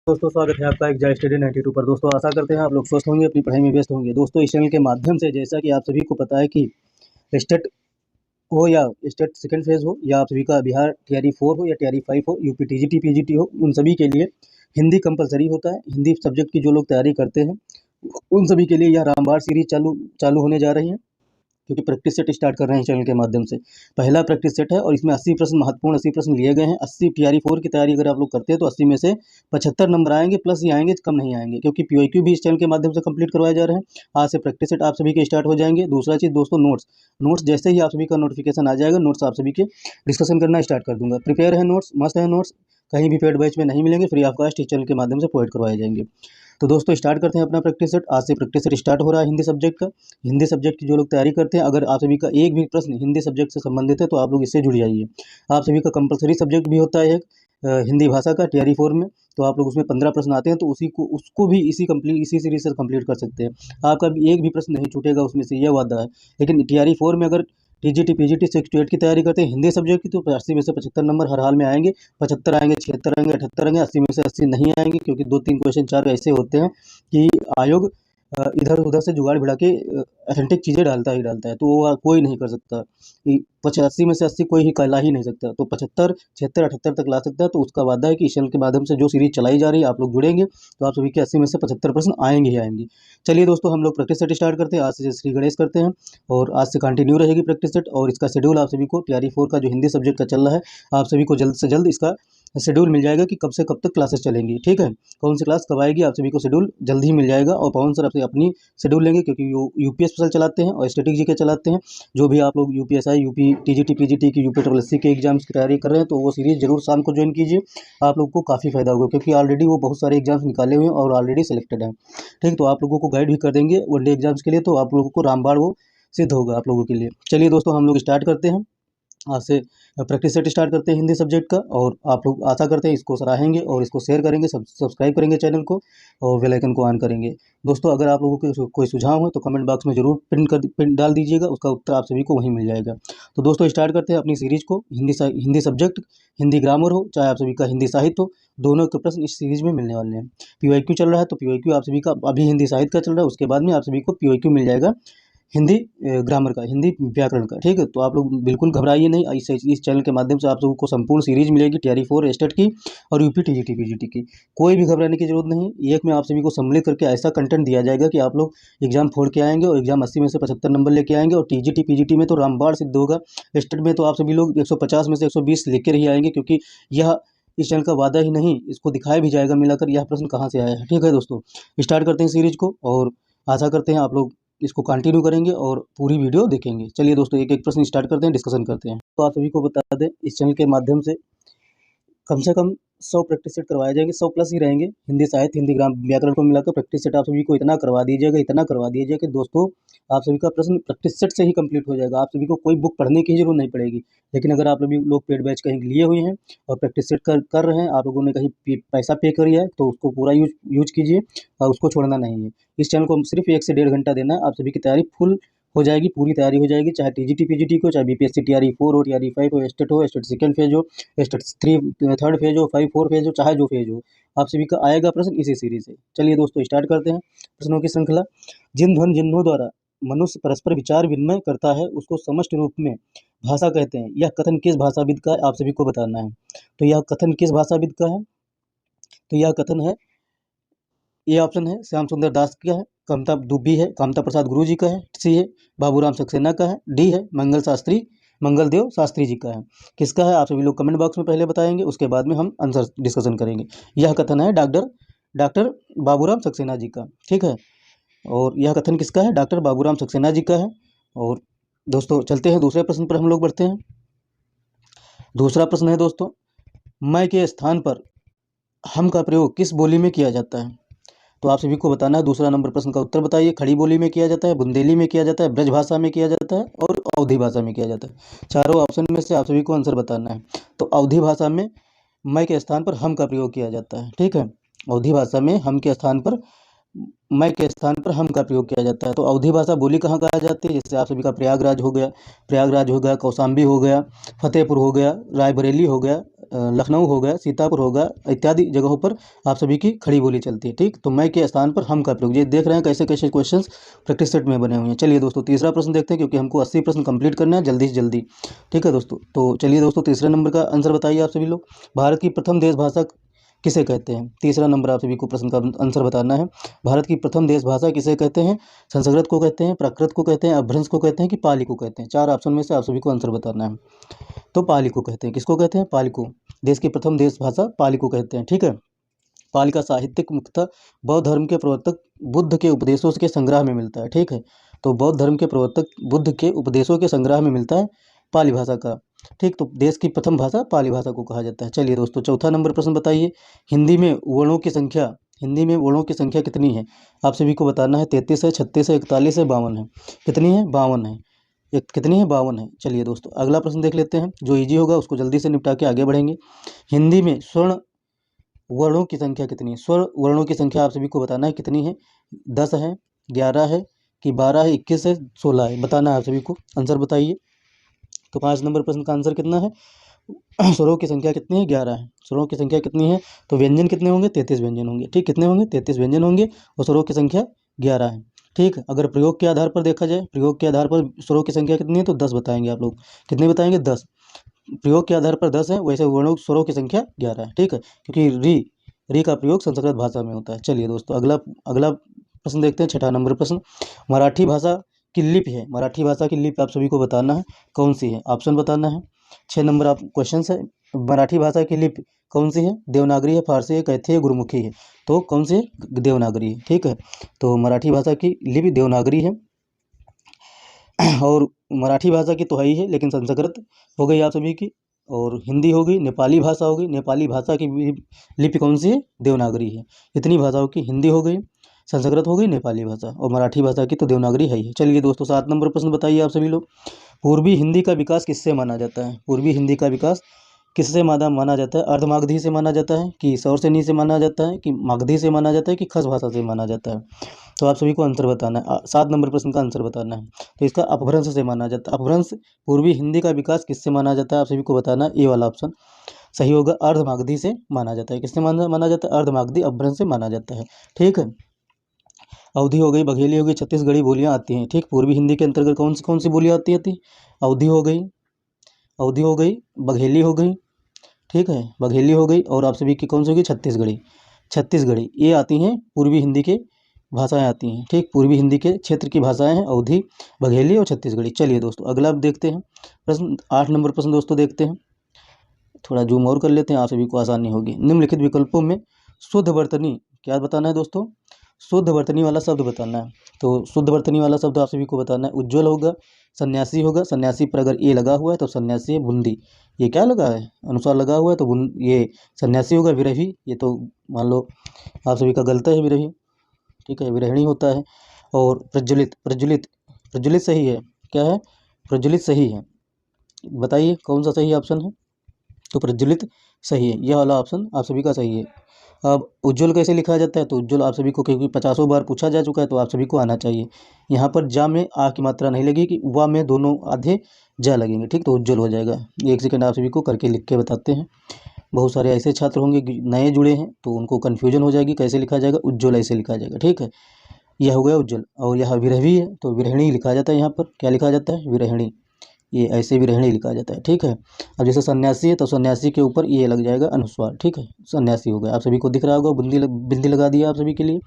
दोस्तों स्वागत है आपका एग्जाम स्टडी 92 पर। दोस्तों आशा करते हैं आप लोग स्वस्थ होंगे, अपनी पढ़ाई में व्यस्त होंगे। दोस्तों इस चैनल के माध्यम से जैसा कि आप सभी को पता है कि स्टेट हो या स्टेट सेकंड फेज हो या आप सभी का बिहार टीआरई 4 हो या टीआरई 5 हो, यूपी टीजीटी पीजीटी हो, उन सभी के लिए हिंदी कंपलसरी होता है। हिंदी सब्जेक्ट की जो लोग तैयारी करते हैं उन सभी के लिए यह रामबाण सीरीज चालू होने जा रही है, क्योंकि प्रैक्टिस सेट स्टार्ट कर रहे हैं चैनल के माध्यम से। पहला प्रैक्टिस सेट है और इसमें 80 प्रश्न, महत्वपूर्ण 80 प्रश्न लिए गए हैं। 80 टीआरई 4 की तैयारी अगर आप लोग करते हैं तो 80 में से 75 नंबर आएंगे, प्लस ही आएंगे, कम नहीं आएंगे, क्योंकि पीवाईक्यू भी इस चैनल के माध्यम से कंप्लीट करवाए जा रहे हैं। आज से प्रैक्टिस सेट आप सभी के स्टार्ट हो जाएंगे। दूसरा चीज़ दोस्तों, नोट्स जैसे ही आप सभी का नोटिफिकेशन आ जाएगा, नोट्स आप सभी के डिस्कशन करना स्टार्ट कर दूंगा। प्रिपेयर है नोट्स, मस्त है नोट्स, कहीं भी पेड बैच में नहीं मिलेंगे, फ्री ऑफ कॉस्ट इस चैनल के माध्यम से प्रोवाइड करवाए जाएंगे। तो दोस्तों स्टार्ट करते हैं अपना प्रैक्टिस सेट। आज से प्रैक्टिस सेट स्टार्ट हो रहा है हिंदी सब्जेक्ट का। हिंदी सब्जेक्ट की जो लोग तैयारी करते हैं, अगर आप सभी का एक भी प्रश्न हिंदी सब्जेक्ट से संबंधित है तो आप लोग इससे जुड़ जाइए। आप सभी का कंपलसरी सब्जेक्ट भी होता है एक हिंदी भाषा का टीआरई 4 में, तो आप लोग उसमें 15 प्रश्न आते हैं, तो उसको भी इसी सीरीज से कंप्लीट कर सकते हैं। आपका भी एक भी प्रश्न नहीं छूटेगा उसमें से, यह वादा है। लेकिन टीआरई 4 में अगर टीजीटी पीजीटी 6 to 8 की तैयारी करते हैं हिंदी सब्जेक्ट की, तो 80 में से 75 नंबर हर हाल में आएंगे। 75 आएंगे, 76 आएंगे, 78 आएंगे, 80 में से 80 नहीं आएंगे, क्योंकि 2-3 क्वेश्चन 4 ऐसे होते हैं कि आयोग इधर उधर से जुगाड़ भिड़ा के अथेंटिक चीज़ें डालता ही डालता है, तो वो कोई नहीं कर सकता। 85 में से 80 कोई ही ला ही नहीं सकता, तो 75, 76, 78 तक ला सकता है। तो उसका वादा है कि इस चैनल के माध्यम से जो सीरीज चलाई जा रही है, आप लोग जुड़ेंगे तो आप सभी के 80 में से 75 प्रश्न आएंगे ही आएंगे। चलिए दोस्तों, हम लोग प्रैक्टिस सेट स्टार्ट करते हैं। आज से श्री गणेश करते हैं और आज से कंटिन्यू रहेगी प्रैक्टिस सेट। और इसका शेड्यूल आप सभी को टीआरई 4 का जो हिंदी सब्जेक्ट का चल रहा है, आप सभी को जल्द से जल्द इसका शेड्यूल मिल जाएगा कि कब से कब तक क्लासेस चलेंगी। ठीक है, कौन सी क्लास कब आएगी, आप सभी को शेड्यूल जल्द ही मिल जाएगा। और पवन सर आपसे अपनी शेड्यूल लेंगे, क्योंकि यूपी स्पेशल चलाते हैं और स्टैटिक जीके चलाते हैं। जो भी आप लोग यूपीएसआई, यूपी टीजीटी पीजीटी की, यूपी SSC के एग्जाम्स की तैयारी कर रहे हैं, तो वो सीरीज जरूर शाम को ज्वाइन कीजिए। आप लोग को काफ़ी फायदा होगा, क्योंकि ऑलरेडी वो बहुत सारे एग्जाम्स निकाले हुए हैं और ऑलरेडी सेलेक्टेड हैं। ठीक, तो आप लोगों को गाइड भी कर देंगे वनडे एग्जाम्स के लिए, तो आप लोगों को रामबाण वो सिद्ध होगा आप लोगों के लिए। चलिए दोस्तों, हम लोग स्टार्ट करते हैं। आज से प्रैक्टिस सेट स्टार्ट करते हैं हिंदी सब्जेक्ट का, और आप लोग आशा करते हैं इसको सराहेंगे और इसको शेयर करेंगे, सब्सक्राइब करेंगे चैनल को और बेल आइकन को ऑन करेंगे। दोस्तों अगर आप लोगों के कोई सुझाव हो तो कमेंट बॉक्स में जरूर पिन डाल दीजिएगा, उसका उत्तर आप सभी को वहीं मिल जाएगा। तो दोस्तों स्टार्ट करते हैं अपनी सीरीज को। हिंदी सब्जेक्ट, हिंदी ग्रामर हो, चाहे आप सभी का हिंदी साहित्य हो, दोनों के प्रश्न इस सीरीज में मिलने वाले हैं। पीवाईक्यू चल रहा है, तो पीवाईक्यू आप सभी का अभी हिंदी साहित्य का चल रहा है, उसके बाद में आप सभी को पीवाईक्यू मिल जाएगा हिंदी ग्रामर का, हिंदी व्याकरण का। ठीक है, तो आप लोग बिल्कुल घबराइए नहीं। इस चैनल के माध्यम से आप लोगों को संपूर्ण सीरीज मिलेगी टीआरई 4 स्टेट की और यूपी टीजीटी पीजीटी की। कोई भी घबराने की जरूरत नहीं। एक में आप सभी को सम्मिलित करके ऐसा कंटेंट दिया जाएगा कि आप लोग एग्जाम फोड़ के आएंगे और एग्जाम 80 में से 75 नंबर लेके आएंगे। और टीजीटी पीजीटी में तो रामबाण सिद्ध होगा। स्टेट में तो आप सभी लोग 150 में से 120 लेकर ही आएंगे, क्योंकि यह इस चैनल का वादा ही नहीं, इसको दिखाया भी जाएगा मिलाकर यह प्रश्न कहाँ से आया है। ठीक है दोस्तों, स्टार्ट करते हैं सीरीज को और आशा करते हैं आप लोग इसको कंटिन्यू करेंगे और पूरी वीडियो देखेंगे। चलिए दोस्तों, एक एक प्रश्न स्टार्ट करते हैं, डिस्कशन करते हैं। तो आप सभी को बता दें, इस चैनल के माध्यम से कम 100 प्रैक्टिस सेट करवाए जाएंगे, 100 प्लस ही रहेंगे। हिंदी साहित्य, हिंदी व्याकरण को मिलाकर प्रैक्टिस सेट आप सभी को इतना करवा दीजिएगा कि दोस्तों आप सभी का प्रश्न प्रैक्टिस सेट से ही कंप्लीट हो जाएगा। आप सभी को कोई बुक पढ़ने की जरूरत नहीं पड़ेगी। लेकिन अगर आप लोग पेड बैच कहीं लिए हुए हैं और प्रैक्टिस सेट कर रहे हैं, आप लोगों ने कहीं पैसा पे करिए है, तो उसको पूरा यूज कीजिए और उसको छोड़ना नहीं है। इस चैनल को सिर्फ 1 से 1.5 घंटा देना है, आप सभी की तैयारी फुल हो जाएगी, पूरी तैयारी हो जाएगी। चाहे टीजीटी पीजीटी को, चाहे बीपीएससी टीआरई 4 हो, टीआरई 5 हो, स्टेट सेकंड फेज हो, स्टेट 3 थर्ड फेज हो, 5 4 फेज हो, चाहे जो फेज हो, आप सभी का आएगा प्रश्न इसी सीरीज से। चलिए दोस्तों स्टार्ट करते हैं प्रश्नों की श्रृंखला। जिन ध्वनि चिन्हों द्वारा मनुष्य परस्पर विचार विनिमय करता है उसको समष्टि रूप में भाषा कहते हैं। यह कथन किस भाषाविद का है, आप सभी को बताना है। तो यह कथन किस भाषाविद का है? तो यह कथन है, ये ऑप्शन है श्याम सुंदर दास का है, कमता दुबी है, कामता प्रसाद गुरु जी का है, सी है बाबूराम सक्सेना का है, डी है मंगलदेव शास्त्री जी का है। किसका है आप सभी लोग कमेंट बॉक्स में पहले बताएंगे, उसके बाद में हम आंसर डिस्कशन करेंगे। यह कथन है डॉक्टर बाबूराम सक्सेना जी का। ठीक है, और यह कथन किसका है? डॉक्टर बाबूराम सक्सेना जी का है। और दोस्तों चलते हैं दूसरे प्रश्न पर, हम लोग बढ़ते हैं। दूसरा प्रश्न है दोस्तों, मैं के स्थान पर हम का प्रयोग किस बोली में किया जाता है? तो आप सभी को बताना है। दूसरा नंबर प्रश्न का उत्तर बताइए। खड़ी बोली में किया जाता है, बुंदेली में किया जाता है, ब्रज भाषा में किया जाता है और अवधी भाषा में किया जाता है। चारों ऑप्शन में से आप सभी को आंसर बताना है। तो अवधी भाषा में मैं के स्थान पर हम का प्रयोग किया जाता है। ठीक है, अवधी भाषा में हम के स्थान पर मैं के स्थान पर हम का प्रयोग किया जाता है। तो अवधी भाषा बोली कहाँ कहा जाती है? जैसे आप सभी का प्रयागराज हो गया, कौशाम्बी हो गया, फतेहपुर हो गया, रायबरेली हो गया, लखनऊ हो गया, सीतापुर हो गया, इत्यादि जगहों पर आप सभी की खड़ी बोली चलती है। ठीक, तो मैं के स्थान पर हम का प्रयोग, ये देख रहे हैं कैसे कैसे क्वेश्चंस प्रैक्टिस सेट में बने हुए हैं। चलिए दोस्तों तीसरा प्रश्न देखते हैं, क्योंकि हमको 80 प्रश्न कंप्लीट करना है जल्दी से जल्दी। ठीक है दोस्तों, तो चलिए दोस्तों तीसरे नंबर का आंसर बताइए आप सभी लोग। भारत की प्रथम देश भाषा किसे कहते हैं? तीसरा नंबर आप सभी को प्रश्न का आंसर बताना है। भारत की प्रथम देश भाषा किसे कहते हैं? संस्कृत को कहते हैं, प्राकृत को कहते हैं, अपभ्रंश को कहते हैं कि पाली को कहते हैं? चार ऑप्शन में से आप सभी को आंसर बताना है। तो पाली को कहते हैं। किसको कहते हैं? पाली को। देश की प्रथम देश भाषा पाली को कहते हैं। ठीक है, पाली का साहित्यिक मुख्यतः बौद्ध धर्म के प्रवर्तक बुद्ध के उपदेशों के संग्रह में मिलता है। ठीक है, तो बौद्ध धर्म के प्रवर्तक बुद्ध के उपदेशों के संग्रह में मिलता है पाली भाषा का। ठीक, तो देश की प्रथम भाषा पाली भाषा को कहा जाता है। चलिए दोस्तों चौथा नंबर प्रश्न बताइए। हिंदी में वर्णों की संख्या कितनी है? आप सभी को बताना है। 33 है, 36 है, 41 है, 52 है? कितनी है? 52 है। कितनी है? 52 है। चलिए दोस्तों अगला प्रश्न देख लेते हैं, जो इजी होगा उसको जल्दी से निपटा के आगे बढ़ेंगे। हिंदी में स्वर्ण वर्णों की संख्या कितनी है? स्वर्ण वर्णों की संख्या आप सभी को बताना है कितनी है? 10 है, 11 है कि 12 है, 21 है, 16 है? बताना है आप सभी को, आंसर बताइए। तो 5 नंबर प्रश्न का आंसर कितना है? स्वरों की संख्या कितनी है? 11 है। स्वरों की संख्या कितनी है? तो व्यंजन कितने होंगे? 33 व्यंजन होंगे। ठीक, कितने होंगे? 33 व्यंजन होंगे और स्वरों की संख्या 11 है। ठीक, अगर प्रयोग के आधार पर देखा जाए, प्रयोग के आधार पर स्वरों की संख्या कितनी है तो 10 बताएंगे आप लोग। कितने बताएंगे? 10। प्रयोग के आधार पर 10 है, वैसे वर्णों स्वरों की संख्या 11 है। ठीक है, क्योंकि री का प्रयोग संस्कृत भाषा में होता है। चलिए दोस्तों अगला अगला प्रश्न देखते हैं, छठा नंबर प्रश्न। मराठी भाषा की लिपि है, मराठी भाषा की लिपि आप सभी को बताना है कौन सी है? ऑप्शन बताना है। 6 नंबर आप क्वेश्चन है। मराठी भाषा की लिपि कौन सी है? देवनागरी है, फारसी है, कैथी है, गुरुमुखी है? तो कौन सी है? देवनागरी है। ठीक है, तो मराठी भाषा की लिपि देवनागरी है। और मराठी भाषा की तो है ही है, लेकिन संस्कृत हो गई आप सभी की, और हिंदी हो गई, नेपाली भाषा हो गई। नेपाली भाषा की लिपि कौन सी है? देवनागरी है। इतनी भाषाओं की हिंदी हो गई, संस्कृत हो गई, नेपाली भाषा, और मराठी भाषा की तो देवनागरी है ही। चलिए दोस्तों 7 नंबर प्रश्न बताइए आप सभी लोग। पूर्वी हिंदी का विकास किससे माना जाता है? पूर्वी हिंदी का विकास किससे माना जाता है? अर्धमागधी से माना जाता है कि सौरसेनी से माना जाता है कि मागधी से माना जाता है कि खस भाषा से माना जाता है? तो आप सभी को आंसर बताना है। 7 नंबर प्रश्न का आंसर बताना है। तो इसका अपभ्रंश से माना जाता है। अपभ्रंश पूर्वी हिंदी का विकास किससे माना जाता है? आप सभी को बताना है। ये वाला ऑप्शन सही होगा, अर्धमागधी से माना जाता है। किससे माना जाता है? अर्धमागधी अपभ्रंश से माना जाता है। ठीक है, अवधी हो गई, बघेली हो गई, छत्तीसगढ़ी बोलियाँ आती हैं। ठीक, पूर्वी हिंदी के अंतर्गत कौन सी बोलियाँ आती थी? अवधी हो गई, बघेली हो गई। ठीक है, बघेली हो गई, और आप सभी की कौन सी होगी? छत्तीसगढ़ी ये आती हैं, पूर्वी हिंदी के भाषाएं आती हैं। ठीक, पूर्वी हिंदी के क्षेत्र की भाषाएं हैं अवधी, बघेली और छत्तीसगढ़ी। चलिए दोस्तों अगला अब देखते हैं प्रश्न, 8 नंबर प्रश्न दोस्तों देखते हैं। थोड़ा जूम और कर लेते हैं, आप सभी को आसानी होगी। निम्नलिखित विकल्पों में शुद्ध वर्तनी क्या बताना है दोस्तों? शुद्ध वर्तनी वाला शब्द बताना है। तो शुद्ध वर्तनी वाला शब्द आप सभी को बताना है। उज्ज्वल होगा, सन्यासी होगा, सन्यासी पर अगर ए लगा हुआ है तो सन्यासी है। बूंदी, ये क्या लगा है? अनुसार लगा हुआ है तो ये सन्यासी होगा। विरही, ये तो मान लो आप सभी का गलत है, विरही। ठीक है, विरहिणी होता है। और प्रज्वलित, प्रज्वलित सही है। क्या है? प्रज्वलित सही है। बताइए कौन सा सही ऑप्शन है? तो प्रज्वलित सही है, यह वाला ऑप्शन आप सभी का सही है। अब उज्ज्वल कैसे लिखा जाता है? तो उज्ज्वल आप सभी को, क्योंकि 50 बार पूछा जा चुका है, तो आप सभी को आना चाहिए। यहाँ पर जा में आ की मात्रा नहीं लगेगी, वा में दोनों आधे जा लगेंगे। ठीक, तो उज्ज्वल हो जाएगा। एक सेकंड आप सभी को करके लिख के बताते हैं। बहुत सारे ऐसे छात्र होंगे नए जुड़े हैं तो उनको कन्फ्यूजन हो जाएगी कैसे लिखा जाएगा। उज्ज्वल ऐसे लिखा जाएगा। ठीक है, यह हो गया उज्ज्वल। और यह विरही है तो विरहिणी लिखा जाता है। यहाँ पर क्या लिखा जाता है? विरहिणी, ये ऐसे विरहिणी लिखा जाता है। ठीक है, अब जैसे सन्यासी है तो सन्यासी के ऊपर ये लग जाएगा अनुस्वार। ठीक है, सन्यासी हो गया। आप सभी को दिख रहा होगा, बिंदी लगा दिया आप सभी के लिए।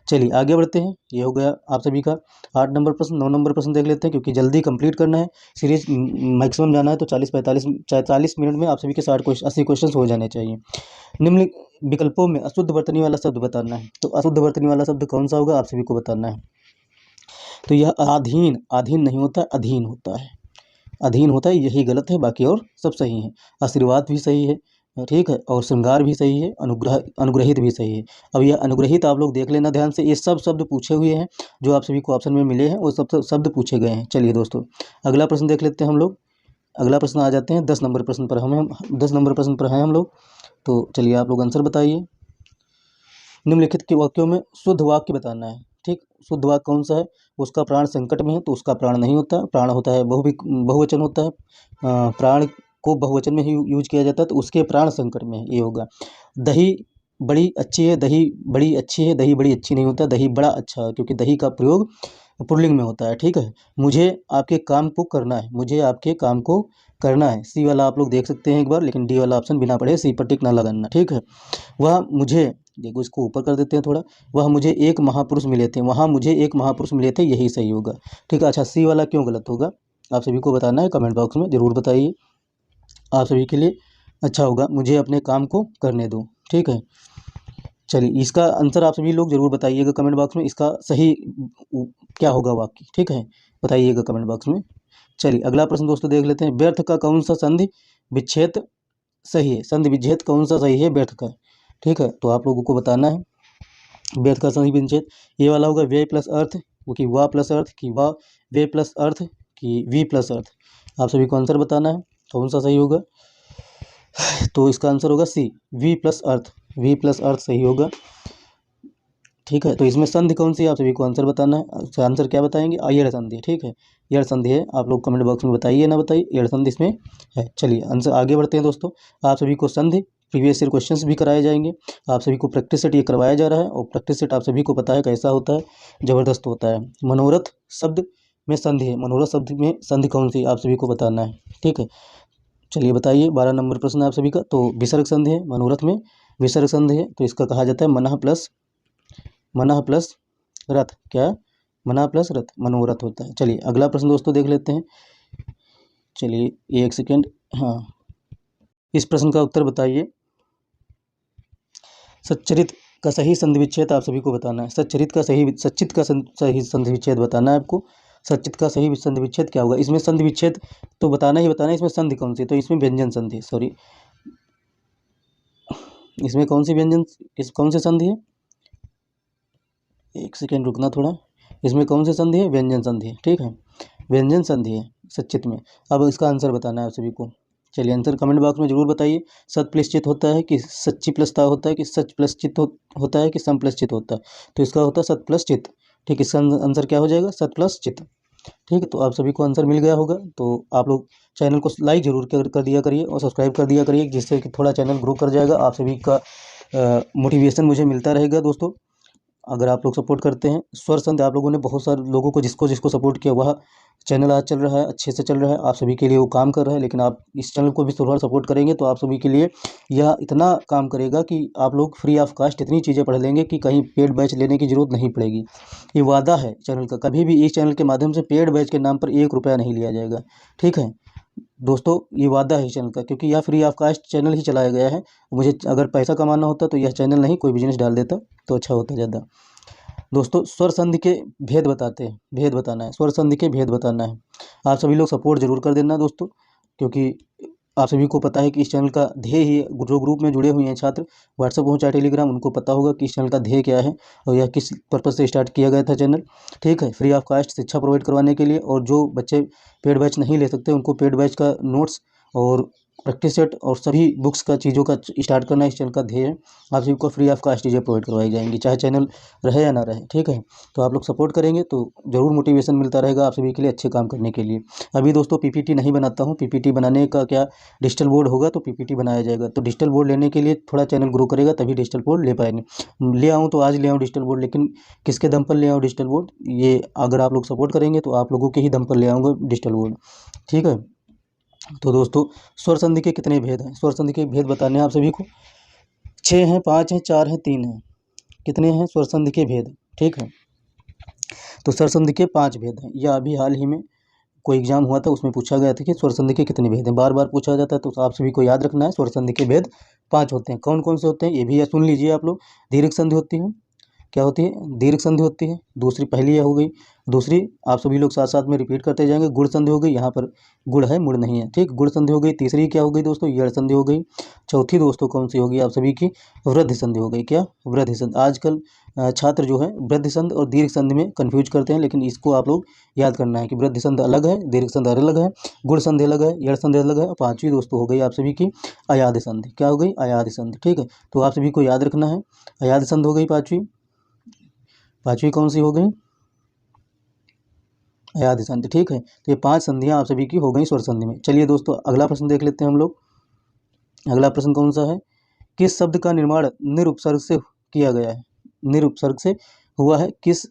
चलिए आगे बढ़ते हैं, ये हो गया आप सभी का 8 नंबर प्रश्न। 9 नंबर प्रश्न देख लेते हैं, क्योंकि जल्दी कंप्लीट करना है। सीरीज मैक्सिमम जाना है तो 40 मिनट में आप सभी के 80 क्वेश्चन हो जाने चाहिए। निम्न विकल्पों में अशुद्ध वर्तनी वाला शब्द बताना है। तो अशुद्ध वर्तनी वाला शब्द कौन सा होगा? आप सभी को बताना है। तो यह आधीन नहीं होता, अधीन होता है। अधीन होता है, यही गलत है, बाकी और सब सही है। आशीर्वाद भी सही है। ठीक है, और श्रृंगार भी सही है, अनुग्रहित भी सही है। अब यह अनुग्रहित आप लोग देख लेना ध्यान से, ये सब शब्द पूछे हुए हैं जो आप सभी को ऑप्शन में मिले हैं, वो सब शब्द पूछे गए हैं। चलिए दोस्तों अगला प्रश्न देख लेते हैं हम लोग। अगला प्रश्न आ जाते हैं 10 नंबर प्रश्न पर। हम 10 नंबर प्रश्न पर हैं हम लोग। तो चलिए आप लोग आंसर बताइए। निम्नलिखित के वाक्यों में शुद्ध वाक्य बताना है। ठीक, शुद्ध वाक्य कौन सा है? उसका प्राण संकट में है तो उसका प्राण नहीं होता, प्राण होता है बहुवचन होता है। प्राण को बहुवचन में ही यूज किया जाता है, तो उसके प्राण संकट में है, ये होगा। दही बड़ी अच्छी है, दही बड़ी अच्छी है, दही बड़ी अच्छी नहीं होता, दही बड़ा अच्छा है, क्योंकि दही का प्रयोग पुल्लिंग में होता है। ठीक है। मुझे आपके काम को करना है, मुझे आपके काम को करना है, सी वाला आप लोग देख सकते हैं एक बार, लेकिन डी वाला ऑप्शन बिना पढ़े सी पर टिक ना लगाना। ठीक है। वह मुझे, देखो इसको ऊपर कर देते हैं थोड़ा, वह मुझे एक महापुरुष मिले थे, वहाँ मुझे एक महापुरुष मिले थे, यही सही होगा। ठीक है। अच्छा, सी वाला क्यों गलत होगा आप सभी को बताना है, कमेंट बॉक्स में ज़रूर बताइए, आप सभी के लिए अच्छा होगा। मुझे अपने काम को करने दो। ठीक है। चलिए, इसका आंसर आप सभी लोग जरूर बताइएगा कमेंट बॉक्स में, इसका सही क्या होगा वाक्य। ठीक है, बताइएगा कमेंट बॉक्स में। चलिए, अगला प्रश्न दोस्तों देख लेते हैं। व्यर्थ का कौन सा संधि विच्छेद सही है, संधि विच्छेद कौन सा सही है व्यर्थ का। ठीक है, तो आप लोगों को बताना है व्यर्थ का संधि विच्छेद। ये वाला होगा व्यय प्लस अर्थ, वो कि वाह प्लस अर्थ, कि वाह व्यय प्लस अर्थ, कि वी प्लस अर्थ। आप सभी को आंसर बताना है कौन सा सही होगा। तो इसका आंसर होगा C, V plus earth, V plus earth सही होगा। ठीक है, तो इसमें संधि कौन सी है आप सभी को आंसर बताना है। उसका आंसर क्या बताएंगे, अयड़ संधि। ठीक है, यड़ संधि है, आप लोग कमेंट बॉक्स में बताइए ना बताइए, यड़ संधि इसमें है। चलिए आंसर आगे बढ़ते हैं दोस्तों। आप सभी को संधि प्रीवियस ईयर क्वेश्चंस भी कराए जाएंगे, आप सभी को प्रैक्टिस सेट ये करवाया जा रहा है, और प्रैक्टिस सेट आप सभी को पता है कैसा होता है, ज़बरदस्त होता है। मनोरथ शब्द में संधि है, मनोरथ शब्द में संधि कौन सी आप सभी को बताना है। ठीक है, चलिए बताइए, 12 नंबर प्रश्न है आप सभी का। तो विसर्ग संधि है, मनोरथ में विसर्ग संधि है, तो इसका कहा जाता है मनः प्लस रथ, क्या, मनः प्लस रथ, मनोरथ होता है। चलिए अगला प्रश्न दोस्तों देख लेते हैं। चलिए एक सेकेंड, हाँ, इस प्रश्न का उत्तर बताइए। सच्चरित का सही संधि विच्छेद आप सभी को बताना है, सच्चरित का सही सही संधि विच्छेद बताना है आपको। सच्चित का सही संधि विच्छेद क्या होगा, इसमें संधि विच्छेद तो बताना ही बताना है। इसमें संधि कौन सी, तो इसमें व्यंजन संधि, सॉरी, इसमें कौन सी व्यंजन, कौन सी संधि है, एक सेकेंड रुकना थोड़ा। इसमें कौन सी संधि है, व्यंजन संधि है। ठीक है, व्यंजन संधि है सच्चित में। अब इसका आंसर बताना है आप सभी को। चलिए आंसर कमेंट बॉक्स में जरूर बताइए। सत प्लस चित होता है कि सच्ची प्लस ता होता है, कि सच प्लस चित होता है, कि सम प्लस चित होता है। तो इसका होता है सत प्लस चित। ठीक, इसका आंसर क्या हो जाएगा, सत प्लस चित। ठीक है, तो आप सभी को आंसर मिल गया होगा। तो आप लोग चैनल को लाइक जरूर कर दिया करिए, और सब्सक्राइब कर दिया करिए, जिससे कि थोड़ा चैनल ग्रो कर जाएगा। आप सभी का मोटिवेशन मुझे मिलता रहेगा दोस्तों, अगर आप लोग सपोर्ट करते हैं। स्वर संधि आप लोगों ने बहुत सारे लोगों को, जिसको जिसको सपोर्ट किया, वह चैनल आज चल रहा है, अच्छे से चल रहा है, आप सभी के लिए वो काम कर रहा है। लेकिन आप इस चैनल को भी थोड़ा सपोर्ट करेंगे तो आप सभी के लिए यह इतना काम करेगा कि आप लोग फ्री ऑफ कास्ट इतनी चीज़ें पढ़ लेंगे कि कहीं पेड बैच लेने की ज़रूरत नहीं पड़ेगी। ये वादा है चैनल का, कभी भी इस चैनल के माध्यम से पेड बैच के नाम पर 1 रुपया नहीं लिया जाएगा। ठीक है दोस्तों, ये वादा है चैनल का, क्योंकि यह फ्री ऑफ कास्ट चैनल ही चलाया गया है। मुझे अगर पैसा कमाना होता तो यह चैनल नहीं, कोई बिजनेस डाल देता तो अच्छा होता ज़्यादा। दोस्तों स्वर संधि के भेद बताते हैं, भेद बताना है, स्वर संधि के भेद बताना है। आप सभी लोग सपोर्ट जरूर कर देना दोस्तों, क्योंकि आप सभी को पता है कि इस चैनल का ध्येय ही, जो ग्रुप में जुड़े हुए हैं छात्र व्हाट्सएप हो चाहे टेलीग्राम, उनको पता होगा कि इस चैनल का ध्येय क्या है और यह किस पर्पज़ से स्टार्ट किया गया था चैनल। ठीक है, फ्री ऑफ कास्ट शिक्षा प्रोवाइड करवाने के लिए, और जो बच्चे पेड बैच नहीं ले सकते उनको पेड बैच का नोट्स और प्रैक्टिस सेट और सभी बुक्स का चीज़ों का स्टार्ट करना इस चैनल का ध्येय है। आप सभी को फ्री ऑफ कास्ट चीज़ें प्रोवाइड करवाई जाएंगी, चाहे चैनल रहे या ना रहे। ठीक है, तो आप लोग सपोर्ट करेंगे तो ज़रूर मोटिवेशन मिलता रहेगा आप सभी के लिए अच्छे काम करने के लिए। अभी दोस्तों पीपीटी नहीं बनाता हूँ, पीपीटी बनाने का क्या, डिजिटल बोर्ड होगा तो पीपीटी बनाया जाएगा। तो डिजिटल बोर्ड लेने के लिए थोड़ा चैनल ग्रो करेगा, तभी डिजिटल बोर्ड ले पाएंगे। ले आऊँ तो आज ले आऊँ डिजिटल बोर्ड, लेकिन किसके दम पर ले आऊँ डिजिटल बोर्ड, ये अगर आप लोग सपोर्ट करेंगे तो आप लोगों के ही दम पर ले आऊँगा डिजिटल बोर्ड। ठीक है, तो दोस्तों स्वर संधि के कितने भेद हैं, स्वर संधि के भेद बताने हैं आप सभी को। 6 हैं, 5 हैं, 4 हैं, 3 हैं, कितने हैं स्वर संधि के भेद। ठीक है, तो स्वर संधि के 5 भेद हैं। यह अभी हाल ही में कोई एग्जाम हुआ था, उसमें पूछा गया था कि स्वर संधि के कितने भेद हैं, बार बार पूछा जाता है, तो आप सभी को याद रखना है। स्वर संधि के भेद 5 होते हैं। कौन कौन से होते हैं ये भी सुन लीजिए आप लोग। दीर्घ संधि होती है, क्या होती है, दीर्घ संधि होती है। दूसरी, पहली यह हो गई। दूसरी आप सभी लोग साथ साथ में रिपीट करते जाएंगे, गुण संधि हो गई, यहाँ पर गुण है मुड़ नहीं है। ठीक, गुण संधि हो गई। तीसरी क्या हो गई दोस्तों, यड़ संधि हो गई। चौथी दोस्तों कौन सी होगी आप सभी की, वृद्धि संधि हो गई। क्या, वृद्धि संधि। आजकल छात्र जो है वृद्धि संधि और दीर्घ संधि में कंफ्यूज करते हैं, लेकिन इसको आप लोग याद करना है कि वृद्धि संधि अलग है, दीर्घ संधि अलग है, गुण संधि अलग है, यड़ संधि अलग है। और पांचवी दोस्तों हो गई आप सभी की अयाद संधि। क्या हो गई, अयाद संधि। ठीक है, तो आप सभी को याद रखना है, अयाद संधि हो गई पांचवी। पांचवी कौन सी हो गई, अयाधि संधि। ठीक है, तो ये 5 संधियाँ आप सभी की हो गई स्वर संधि में। चलिए दोस्तों अगला प्रश्न देख लेते हैं हम लोग। अगला प्रश्न कौन सा है? किस शब्द का निर्माण निरुपसर्ग से किया गया है? निरुपसर्ग से हुआ है। किस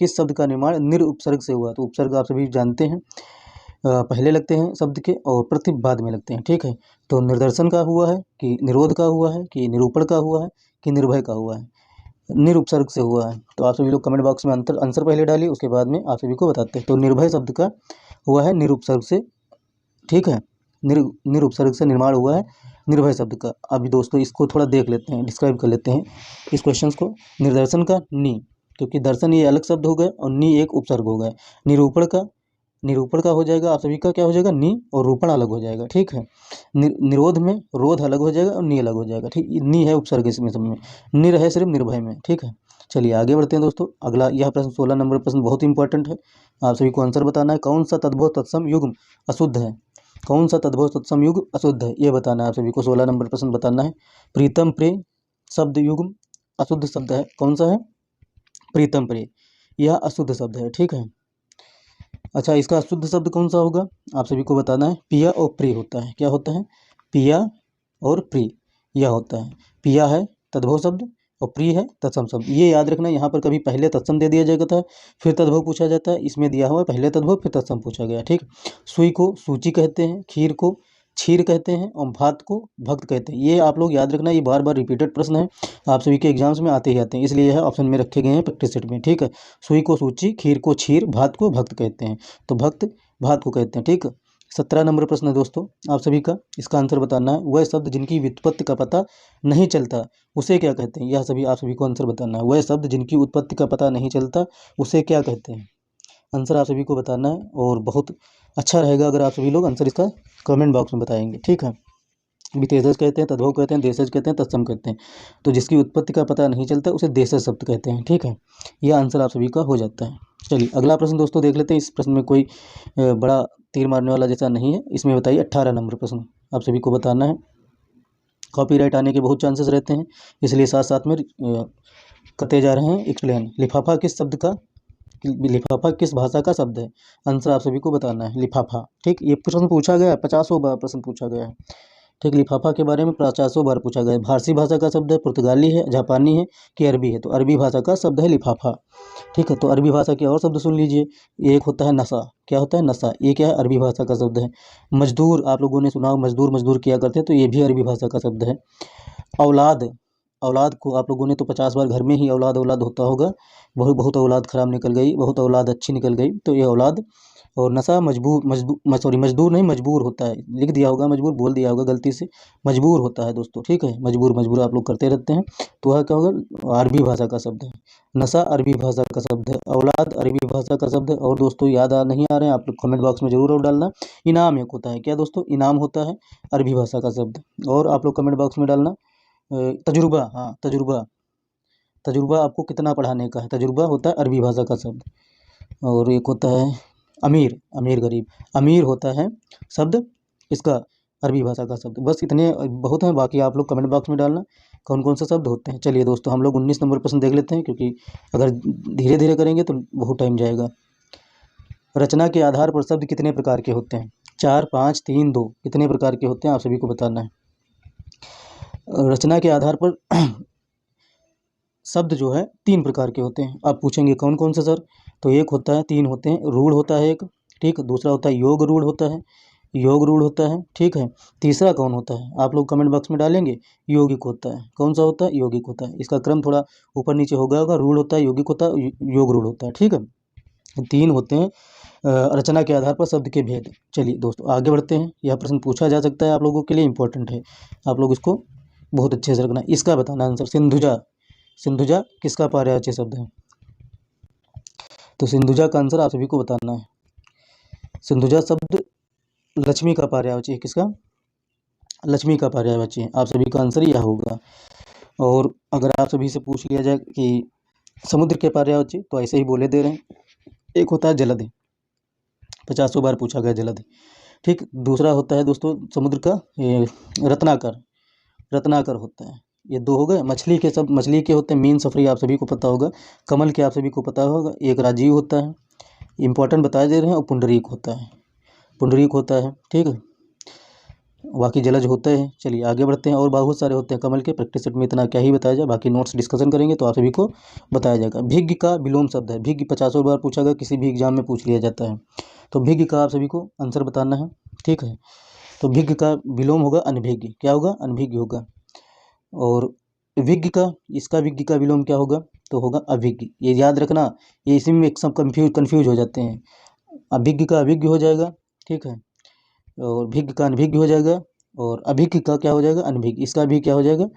शब्द का निर्माण निरुपसर्ग से हुआ? तो उपसर्ग आप सभी जानते हैं पहले लगते हैं शब्द के और प्रत्यय बाद में लगते हैं। ठीक है, तो निर्दर्शन का हुआ है कि निरोध का हुआ है कि निरूपण का हुआ है कि निर्भय का हुआ है? निरुपसर्ग से हुआ है। तो आप सभी लोग कमेंट बॉक्स में आंसर पहले डालिए, उसके बाद में आप सभी को बताते हैं। तो निर्भय शब्द का हुआ है निरुपसर्ग से। ठीक है, निरुपसर्ग से निर्माण हुआ है निर्भय शब्द का। अभी दोस्तों इसको थोड़ा देख लेते हैं, डिस्क्राइब कर लेते हैं इस क्वेश्चन को। निर्दर्शन का नी, क्योंकि दर्शन ये अलग शब्द हो गए और नी एक उपसर्ग हो गया। निरूपण का हो जाएगा आप सभी का क्या हो जाएगा? नी, और रूपण अलग हो जाएगा। ठीक है, निरोध में रोध अलग हो जाएगा और नी अलग हो जाएगा। ठीक, नी है उपसर्ग इसमें सब में, निर है सिर्फ निर्भय में। ठीक है, चलिए आगे बढ़ते हैं दोस्तों। अगला यह प्रश्न 16 नंबर प्रश्न बहुत इंपॉर्टेंट है, आप सभी को आंसर बताना है। कौन सा तद्भव तत्सम युग्म अशुद्ध है? कौन सा तद्भव तत्सम युग्म अशुद्ध है, ये बताना है आप सभी को। 16 नंबर प्रश्न बताना है। प्रीतम प्रिय शब्द युग्म अशुद्ध शब्द है, कौन सा है? प्रीतम प्रिय, यह अशुद्ध शब्द है। ठीक है, अच्छा इसका अशुद्ध शब्द कौन सा होगा आप सभी को बताना है। पिया और प्रिय होता है, क्या होता है? पिया और प्रिय यह होता है। पिया है तद्भव शब्द और प्रिय है तत्सम शब्द। ये याद रखना, यहाँ पर कभी पहले तत्सम दे दिया जाएगा था फिर तद्भव पूछा जाता है। इसमें दिया हुआ पहले तद्भव फिर तत्सम पूछा गया। ठीक, सुई को सूची कहते हैं, खीर को क्षीर कहते हैं और भात को भक्त कहते हैं। ये आप लोग याद रखना, ये बार बार रिपीटेड प्रश्न है, आप सभी के एग्जाम्स में आते ही आते हैं, इसलिए यह ऑप्शन में रखे गए हैं प्रैक्टिस सेट में। ठीक है, सुई को सूची, खीर को क्षीर, भात को भक्त कहते हैं, तो भक्त भात को कहते हैं। ठीक, 17 नंबर प्रश्न है दोस्तों आप सभी का, इसका आंसर बताना है। वह शब्द जिनकी व्युत्पत्ति का पता नहीं चलता उसे क्या कहते हैं? यह सभी आप सभी को आंसर बताना है। वह शब्द जिनकी उत्पत्ति का पता नहीं चलता उसे क्या कहते हैं? आंसर आप सभी को बताना है, और बहुत अच्छा रहेगा अगर आप सभी लोग आंसर इसका कमेंट बॉक्स में बताएंगे। ठीक है, विशेषज कहते हैं, तद्भव कहते हैं, देशज कहते हैं, तत्सम कहते हैं। तो जिसकी उत्पत्ति का पता नहीं चलता उसे देशज शब्द कहते हैं। ठीक है, यह आंसर आप सभी का हो जाता है। चलिए अगला प्रश्न दोस्तों देख लेते हैं। इस प्रश्न में कोई बड़ा तीर मारने वाला जैसा नहीं है। इसमें बताइए 18 नंबर प्रश्न आप सभी को बताना है। कॉपीराइट आने के बहुत चांसेस रहते हैं, इसलिए साथ साथ में करते जा रहे हैं एक्सप्लेन। लिफाफा किस शब्द का, लिफाफा किस भाषा का शब्द है? आंसर आप सभी को बताना है। लिफाफा, ठीक, ये प्रश्न पूछा गया है, 50 बार प्रश्न पूछा गया है। ठीक, लिफाफा के बारे में 50 बार पूछा गया है। फारसी भाषा का शब्द है, पुर्तगाली है, जापानी है कि अरबी है? तो अरबी भाषा का शब्द है लिफाफा। ठीक है, तो अरबी भाषा के और शब्द सुन लीजिए। एक होता है नशा, क्या होता है? नशा, ये क्या है? अरबी भाषा का शब्द है। मजदूर, आप लोगों ने सुना हो मजदूर मजदूर किया करते हैं, तो ये भी अरबी भाषा का शब्द है। औलाद, औलाद को आप लोगों ने तो 50 बार घर में ही औलाद औलाद होता होगा। बहुत बहुत औलाद खराब निकल गई, बहुत औलाद अच्छी निकल गई, तो ये औलाद। और नशा मजदूर नहीं मजबूर होता है, लिख दिया होगा मजबूर, बोल दिया होगा गलती से, मजबूर होता है दोस्तों। ठीक है, मजबूर मजबूर आप लोग करते रहते हैं, तो वह क्या होगा? अरबी भाषा का शब्द है। नशा अरबी भाषा का शब्द है, औलाद अरबी भाषा का शब्द है। और दोस्तों याद नहीं आ रहे हैं आप लोग कमेंट बॉक्स में जरूर और डालना। इनाम एक होता है, क्या दोस्तों? इनाम होता है अरबी भाषा का शब्द। और आप लोग कमेंट बॉक्स में डालना तजुर्बा, हाँ तजुर्बा, तजुर्बा आपको कितना पढ़ाने का है, तजुर्बा होता है अरबी भाषा का शब्द। और एक होता है अमीर, अमीर गरीब, अमीर होता है शब्द इसका अरबी भाषा का शब्द। बस इतने बहुत हैं, बाकी आप लोग कमेंट बॉक्स में डालना कौन कौन से शब्द होते हैं। चलिए दोस्तों हम लोग 19 नंबर प्रश्न देख लेते हैं, क्योंकि अगर धीरे धीरे करेंगे तो बहुत टाइम जाएगा। रचना के आधार पर शब्द कितने प्रकार के होते हैं? 4, 5, 3, 2, कितने प्रकार के होते हैं आप सभी को बताना है। रचना के आधार पर शब्द जो है 3 प्रकार के होते हैं। आप पूछेंगे कौन कौन से सर? तो एक होता है, 3 होते हैं, रूढ़ होता है एक, ठीक, दूसरा होता है योग रूढ़ होता है, योग रूढ़ होता है, ठीक है। तीसरा कौन होता है? आप लोग कमेंट बॉक्स में डालेंगे, यौगिक होता है। कौन सा होता है? यौगिक होता है। इसका क्रम थोड़ा ऊपर नीचे हो गया होगा, रूढ़ होता है, यौगिक होता है, योग रूढ़ होता है, ठीक है। 3 होते हैं रचना के आधार पर शब्द के भेद। चलिए दोस्तों आगे बढ़ते हैं, यह प्रश्न पूछा जा सकता है, आप लोगों के लिए इंपॉर्टेंट है, आप लोग इसको बहुत अच्छे से रखना। इसका बताना आंसर। सिंधुजा, सिंधुजा किसका पर्यायवाची शब्द है? तो सिंधुजा का आंसर आप सभी को बताना है। सिंधुजा शब्द लक्ष्मी का पर्यायवाची है। किसका? लक्ष्मी का पर्यायवाची है। आप सभी का आंसर यह होगा। और अगर आप सभी से पूछ लिया जाए कि समुद्र के पर्यायवाची, तो ऐसे ही बोले दे रहे हैं। एक होता है जलधि, 50 बार पूछा गया जलधि, ठीक। दूसरा होता है दोस्तों समुद्र का रत्नाकर, रत्नाकर होता है। ये 2 हो गए। मछली के सब मछली के होते हैं मीन सफरी, आप सभी को पता होगा। कमल के आप सभी को पता होगा। एक राजीव होता है, इंपॉर्टेंट बता दे रहे हैं। और पुंडरीक होता है, पुंडरीक होता है, ठीक है। बाकी जलज होते हैं। चलिए आगे बढ़ते हैं। और बहुत सारे होते हैं कमल के, प्रैक्टिस सेट में इतना क्या ही बताया जाए, बाकी नोट्स डिस्कशन करेंगे तो आप सभी को बताया जाएगा। भिग्ग का विलोम शब्द है। भिग्ग 50 बार पूछा गया, किसी भी एग्जाम में पूछ लिया जाता है। तो भिग्ग का आप सभी को आंसर बताना है, ठीक है। तो भिग्ग का विलोम होगा अनभिज्ञ। क्या होगा? अनभिज्ञ होगा। और विज्ञ का, इसका विज्ञ का विलोम क्या होगा? तो होगा अभिज्ञ। ये याद रखना, ये इसी में सब कंफ्यूज हो जाते हैं। अभिज्ञ का अभिज्ञ हो जाएगा, ठीक है। और भिज्ञ का अनभिज्ञ हो जाएगा। और अभिज्ञ का क्या हो जाएगा? अनभिज्ञ। इसका भी क्या हो जाएगा?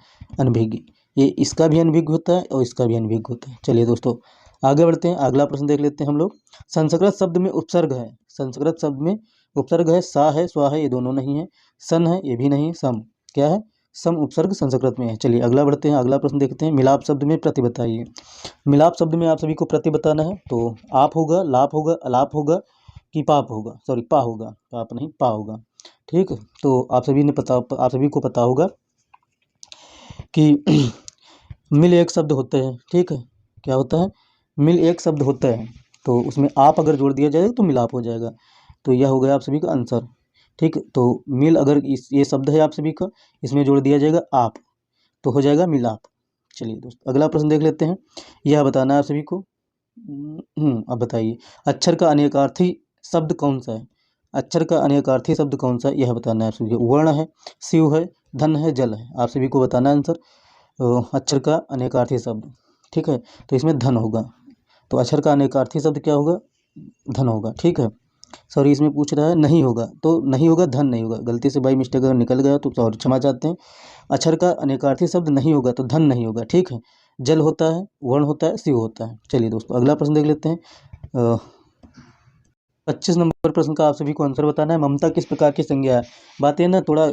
अनभिज्ञ। ये इसका भी अनभिज्ञ होता है और इसका भी अनभिज्ञ होता है। चलिए दोस्तों आगे बढ़ते हैं। अगला प्रश्न देख लेते हैं हम लोग। संस्कृत शब्द में उपसर्ग है। संस्कृत शब्द में उपसर्ग है। सा है, स्वा है, ये दोनों नहीं है। सन है, ये भी नहीं है। सम क्या है? सम उपसर्ग संस्कृत में है। चलिए अगला बढ़ते हैं। अगला प्रश्न देखते हैं। मिलाप शब्द में प्रति बताइए। मिलाप शब्द में आप सभी को प्रति बताना है। तो आप होगा, लाप होगा, अलाप होगा कि पाप होगा, सॉरी पा होगा, पाप नहीं पा होगा, ठीक है। तो आप सभी को पता होगा कि मिल एक शब्द होते हैं, ठीक है। क्या होता है? मिल एक शब्द होता है, तो उसमें आप अगर जोड़ दिया जाएगा तो मिलाप हो जाएगा। तो यह हो गया आप सभी का आंसर, ठीक। तो मिल अगर ये शब्द है आप सभी का, इसमें जोड़ दिया जाएगा आप, तो हो जाएगा मिलाप। चलिए दोस्तों अगला प्रश्न देख लेते हैं। यह बताना है आप सभी को। अब बताइए, अक्षर का अनेकार्थी शब्द कौन सा है? अक्षर का अनेकार्थी शब्द कौन सा है, यह बताना है आप सभी को। वर्ण है, शिव है, धन है, जल है, आप सभी को बताना है आंसर। अक्षर का अनेकार्थी शब्द, ठीक है। तो इसमें धन होगा। तो अक्षर का अनेकार्थी शब्द क्या होगा? धन होगा, ठीक है। सॉरी इसमें पूछ रहा है नहीं होगा, तो नहीं होगा, धन नहीं होगा। गलती से बाई मिस्टेक अगर निकल गया तो सॉरी, क्षमा चाहते हैं। अक्षर का अनेकार्थी शब्द नहीं होगा तो धन नहीं होगा, ठीक है। जल होता है, वर्ण होता है, शिव होता है। चलिए दोस्तों अगला प्रश्न देख लेते हैं। 25 नंबर प्रश्न का आप सभी को आंसर बताना है। ममता किस प्रकार की संज्ञा है? बात ये ना, थोड़ा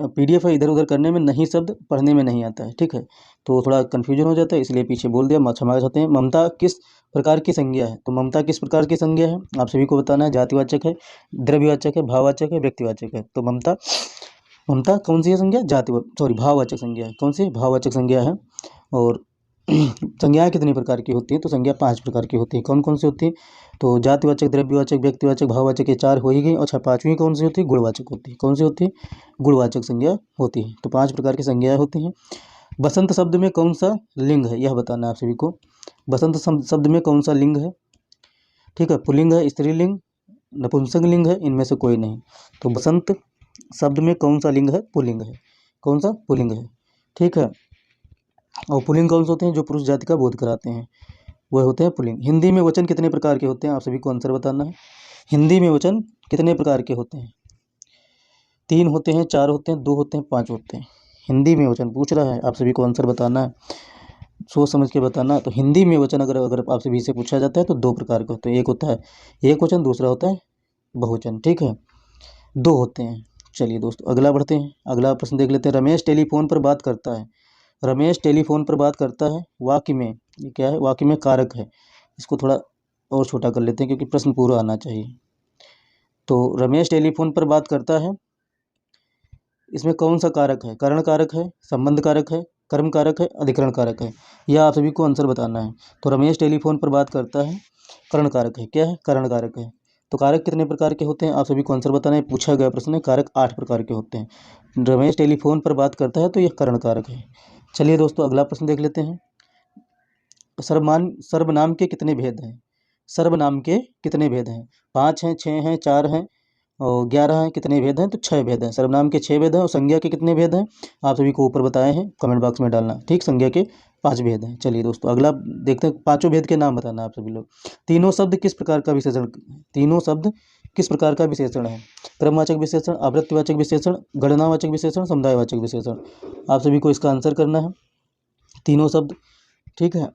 पीडीएफ है, इधर उधर करने में नहीं शब्द पढ़ने में नहीं आता है, ठीक है। तो थोड़ा कन्फ्यूजन हो जाता है, इसलिए पीछे बोल दिया, क्षमा चाहते हैं। ममता किस प्रकार की संज्ञा है? तो ममता किस प्रकार की संज्ञा है आप सभी को बताना है। जातिवाचक है, द्रव्यवाचक है, भाववाचक है, व्यक्तिवाचक है। तो ममता ममता कौन सी है संज्ञा? भाववाचक संज्ञा है। कौन सी? भाववाचक संज्ञा है। और संज्ञाएं कितनी प्रकार की होती हैं? तो संज्ञा 5 प्रकार की होती है। कौन कौन सी होती है? तो जातिवाचक, द्रव्यवाचक, व्यक्तिवाचक, भाववाचक, ये 4 हो ही गई। और 5वीं कौन सी होती है? गुणवाचक होती है। कौन सी होती है? गुणवाचक संज्ञा होती है। तो 5 प्रकार की संज्ञाएं होती हैं। बसंत शब्द में कौन सा लिंग है, यह बताना है आप सभी को। बसंत शब्द में कौन सा लिंग है? ठीक है, पुल्लिंग है, स्त्रीलिंग, नपुंसक लिंग है, इनमें से कोई नहीं। तो बसंत शब्द में कौन सा लिंग है? पुल्लिंग है। कौन सा? पुल्लिंग है, ठीक है। और पुल्लिंग कौन से होते हैं? जो पुरुष जाति का बोध कराते हैं वह होते हैं पुल्लिंग। हिंदी में वचन कितने प्रकार के होते हैं? आप सभी को आंसर बताना है। हिंदी में वचन कितने प्रकार के होते हैं? 3 होते हैं, 4 होते हैं, 2 होते हैं, 5 होते हैं। हिंदी में वचन पूछ रहा है, आप सभी को आंसर बताना है, सोच समझ के बताना है। तो हिंदी में वचन अगर आप सभी से पूछा जाता है तो 2 प्रकार के होते हैं। एक होता है एक वचन, दूसरा होता है बहुवचन, ठीक है। 2 होते हैं। चलिए दोस्तों अगला बढ़ते हैं। अगला प्रश्न देख लेते हैं। रमेश टेलीफोन पर बात करता है। रमेश टेलीफोन पर बात करता है, वाक्य में ये क्या है? वाक्य में कारक है। इसको थोड़ा और छोटा कर लेते हैं क्योंकि प्रश्न पूरा आना चाहिए। तो रमेश टेलीफोन पर बात करता है, इसमें कौन सा कारक है? करण कारक है, संबंध कारक है, कर्म कारक है, अधिकरण कारक है। यह आप सभी को आंसर बताना है। तो रमेश टेलीफोन पर बात करता है, करण कारक है। क्या है? करण कारक है। तो कारक कितने प्रकार के होते हैं? आप सभी को आंसर बताना है। पूछा गया प्रश्न है, कारक 8 प्रकार के होते हैं। रमेश टेलीफोन पर बात करता है तो यह करण कारक है। चलिए दोस्तों अगला प्रश्न देख लेते हैं। सर्वनाम के कितने भेद हैं? सर्वनाम के कितने भेद हैं? 5 हैं, 6 हैं, 4 हैं और 11 हैं। कितने भेद हैं? तो 6 भेद हैं। सर्वनाम के 6 भेद हैं। और संज्ञा के कितने भेद हैं? आप सभी को ऊपर बताए हैं, कमेंट बॉक्स में डालना, ठीक। संज्ञा के 5 भेद हैं। चलिए दोस्तों अगला देखते हैं। 5 भेद के नाम बताना आप सभी लोग। तीनों शब्द किस प्रकार का विशेषण? तीनों शब्द किस प्रकार का विशेषण है? क्रमवाचक विशेषण, आवृत्तिवाचक विशेषण, गणनावाचक विशेषण, समुदायवाचक विशेषण। आप सभी को इसका आंसर करना है। तीनों शब्द, ठीक है।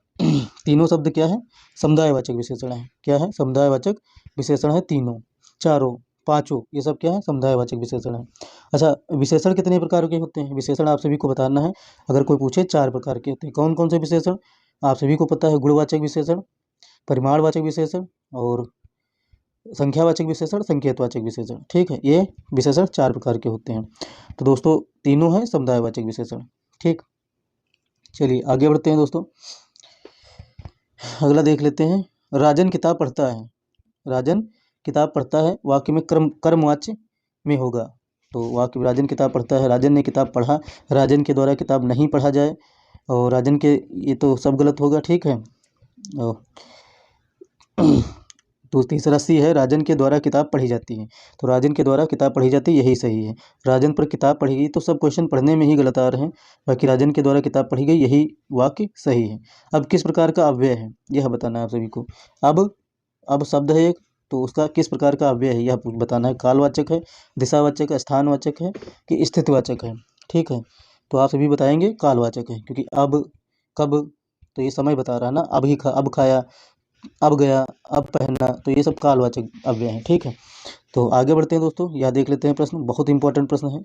तीनों शब्द क्या है? समुदायवाचक विशेषण है। क्या है? समुदायवाचक विशेषण है। तीनों, चारों, पांचों, ये सब क्या है? समुदायवाचक विशेषण है। अच्छा, विशेषण कितने प्रकार के होते हैं? विशेषण आप सभी को बताना है। अगर कोई पूछे 4 प्रकार के होते हैं। कौन कौन से विशेषण? आप सभी को पता है। गुणवाचक विशेषण, परिमाणवाचक विशेषण और संख्यावाचक विशेषण, संकेतवाचक विशेषण, ठीक है। ये विशेषण 4 प्रकार के होते हैं। तो दोस्तों तीनों है समुदायवाचक विशेषण, ठीक। चलिए आगे बढ़ते हैं दोस्तों। अगला देख लेते हैं। राजन किताब पढ़ता है। राजन किताब पढ़ता है वाक्य में कर्मवाच्य में होगा। तो वाक्य राजन किताब पढ़ता है, राजन ने किताब पढ़ा, राजन के द्वारा किताब नहीं पढ़ा जाए और राजन के, ये तो सब गलत होगा, ठीक है। और तो तीसरा सी है, राजन के द्वारा किताब पढ़ी जाती है। तो राजन के द्वारा किताब पढ़ी जाती है, यही सही है। राजन पर किताब पढ़ी गई, तो सब क्वेश्चन पढ़ने में ही गलत आ रहे हैं, बाकी राजन के द्वारा किताब पढ़ी गई यही वाक्य सही है। अब किस प्रकार का अव्यय है यह बताना है आप सभी को। अब शब्द है एक, तो उसका किस प्रकार का अव्यय है यह बताना है। कालवाचक है, दिशावाचक है, स्थानवाचक है कि स्थितिवाचक है, ठीक है। तो आप सभी बताएंगे कालवाचक है, क्योंकि अब, कब, तो ये समय बता रहा है ना। अब खाया, अब गया, अब पहना, तो ये सब कालवाचक अव्यय हैं, ठीक है। तो आगे बढ़ते हैं दोस्तों, यह देख लेते हैं प्रश्न, बहुत इंपॉर्टेंट प्रश्न है।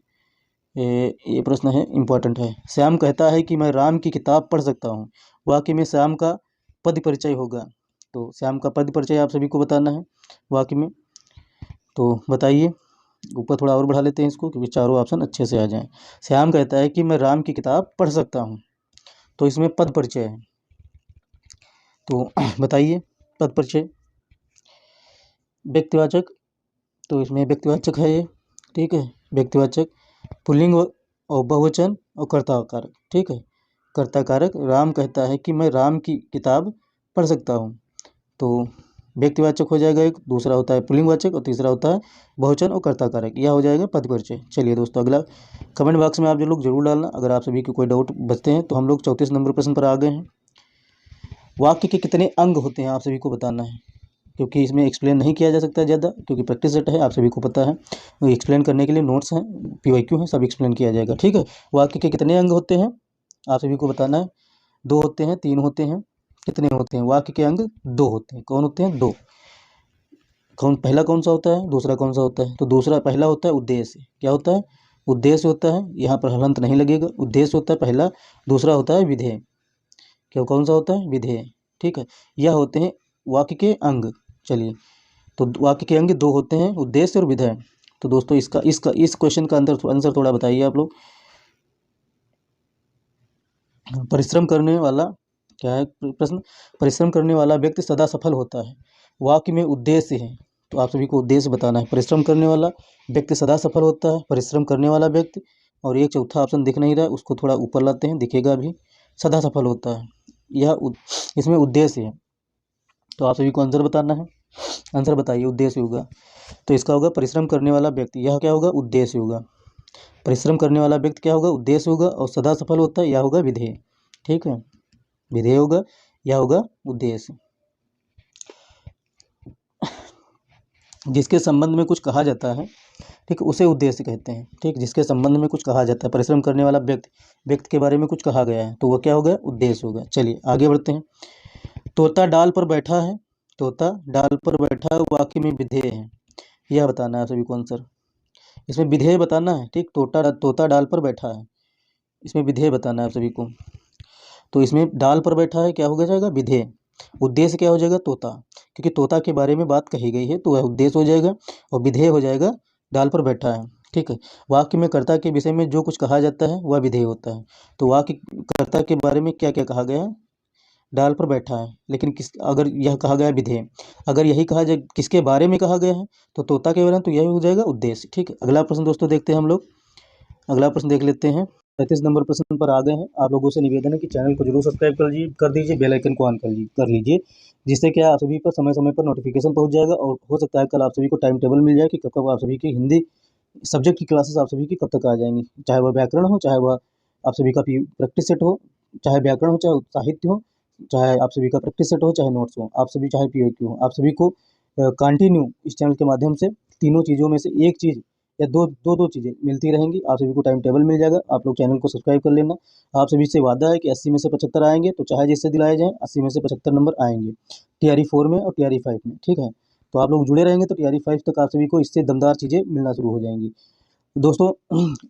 ये प्रश्न है, इंपॉर्टेंट है। श्याम कहता है कि मैं राम की किताब पढ़ सकता हूँ। वाक्य में श्याम का पद परिचय होगा। तो श्याम का पद परिचय आप सभी को बताना है वाक्य में। तो बताइए, ऊपर थोड़ा और बढ़ा लेते हैं इसको, क्योंकि चारों ऑप्शन अच्छे से आ जाएं। श्याम कहता है कि मैं राम की किताब पढ़ सकता हूँ, तो इसमें पद परिचय है। तो बताइए पद परिचय। व्यक्तिवाचक, तो इसमें व्यक्तिवाचक है ये, ठीक है। व्यक्तिवाचक पुल्लिंग और बहुवचन और कर्ता कारक, ठीक है। कर्ता कारक, राम कहता है कि मैं राम की किताब पढ़ सकता हूँ, तो व्यक्तिवाचक हो जाएगा एक, दूसरा होता है पुल्लिंगवाचक और तीसरा होता है बहुवचन और कर्ता कारक, यह हो जाएगा पद परिचय। चलिए दोस्तों, अगला कमेंट बॉक्स में आप जो लोग जरूर डालना अगर आप सभी को कोई डाउट बचते हैं। तो हम लोग 34 नंबर प्रश्न पर आ गए हैं। वाक्य के कितने अंग होते हैं आप सभी को बताना है, क्योंकि इसमें एक्सप्लेन नहीं किया जा सकता ज़्यादा, क्योंकि प्रैक्टिस सेट है, आप सभी को पता है। तो एक्सप्लेन करने के लिए नोट्स हैं, PYQ हैं, सब एक्सप्लेन किया जाएगा, ठीक है। वाक्य के कितने अंग होते हैं आप सभी को बताना है। 2 होते हैं, 3 होते हैं, कितने होते हैं? वाक्य के अंग 2 होते हैं। कौन होते हैं? 2। पहला कौन सा होता है, दूसरा कौन सा होता है? तो दूसरा, पहला होता है उद्देश्य। क्या होता है? उद्देश्य होता है, यहाँ पर हलंत नहीं लगेगा। उद्देश्य होता है पहला, दूसरा होता है विधेय। क्या, कौन सा होता है? विधेय, ठीक है। यह होते हैं वाक्य के अंग। चलिए, तो वाक्य के अंग 2 होते हैं, उद्देश्य और विधेय। तो दोस्तों इस क्वेश्चन का आंसर थोड़ा बताइए आप लोग। परिश्रम करने वाला, क्या है प्रश्न? परिश्रम करने वाला व्यक्ति सदा सफल होता है। वाक्य में उद्देश्य है, तो आप सभी को उद्देश्य बताना है। परिश्रम करने वाला व्यक्ति सदा सफल होता है, परिश्रम करने वाला व्यक्ति, और एक चौथा ऑप्शन दिख नहीं रहा है, उसको थोड़ा ऊपर लाते हैं, दिखेगा भी, सदा सफल होता है। इसमें उद्देश्य है, तो आप सभी को आंसर बताना है। आंसर बताइए, उद्देश्य होगा, तो इसका होगा परिश्रम करने वाला व्यक्ति, यह क्या होगा? उद्देश्य होगा। परिश्रम करने वाला व्यक्ति क्या होगा? उद्देश्य होगा, और सदा सफल होता है, यह होगा विधेय, ठीक है। विधेय होगा, यह होगा उद्देश्य। जिसके संबंध में कुछ कहा जाता है, ठीक, उसे उद्देश्य कहते हैं, ठीक। जिसके संबंध में कुछ कहा जाता है, परिश्रम करने वाला व्यक्ति के बारे में कुछ कहा गया है, तो वह क्या होगा? उद्देश्य होगा। चलिए आगे बढ़ते हैं। तोता डाल पर बैठा है, तोता डाल पर बैठा है, वाक्य में विधेय है, यह बताना है सभी को आंसर। इसमें विधेय बताना है, ठीक। तोता डाल पर बैठा है, इसमें विधेय बताना है आप सभी को। तो इसमें डाल पर बैठा है, क्या हो जाएगा? विधेय। उद्देश्य क्या हो जाएगा? तोता, क्योंकि तोता के बारे में बात कही गई है, तो वह उद्देश्य हो जाएगा, और विधेय हो जाएगा डाल पर बैठा है, ठीक है। वाक्य में कर्ता के विषय में जो कुछ कहा जाता है वह विधेय होता है। तो वाक्य कर्ता के बारे में क्या क्या कहा गया है? डाल पर बैठा है, लेकिन अगर यह कहा गया विधेय, अगर यही कहा जाए किसके बारे में कहा गया है, तो तोता के बारे में, तो यही हो जाएगा उद्देश्य, ठीक है। अगला प्रश्न दोस्तों देखते हैं हम लोग। अगला प्रश्न देख लेते हैं। 35 नंबर प्रश्न पर आ गए हैं। आप लोगों से निवेदन है कि चैनल को जरूर सब्सक्राइब कर दीजिए, बेल आइकन को ऑन कर लीजिए, जिससे क्या आप सभी पर समय समय पर नोटिफिकेशन पहुंच जाएगा, और हो सकता है कल आप सभी को टाइम टेबल मिल जाए कि कब कब आप सभी की हिंदी सब्जेक्ट की क्लासेस आप सभी की कब तक आ जाएंगी, चाहे वह व्याकरण हो, चाहे वह आप सभी का प्रैक्टिस सेट हो, चाहे व्याकरण हो, चाहे साहित्य हो, चाहे आप सभी का प्रैक्टिस सेट हो, चाहे नोट्स हो, आप सभी चाहे PYQ हो, आप सभी को कंटिन्यू इस चैनल के माध्यम से तीनों चीज़ों में से एक चीज़ या दो चीज़ें मिलती रहेंगी। आप सभी को टाइम टेबल मिल जाएगा। आप लोग चैनल को सब्सक्राइब कर लेना। आप सभी से वादा है कि 80 में से 75 आएंगे, तो चाहे जिससे दिलाए जाएँ, 80 में से 75 नंबर आएंगे, TRE 4 में और TRE 5 में, ठीक है। तो आप लोग जुड़े रहेंगे तो TRE 5 तक आप सभी को इससे दमदार चीज़ें मिलना शुरू हो जाएंगी। दोस्तों,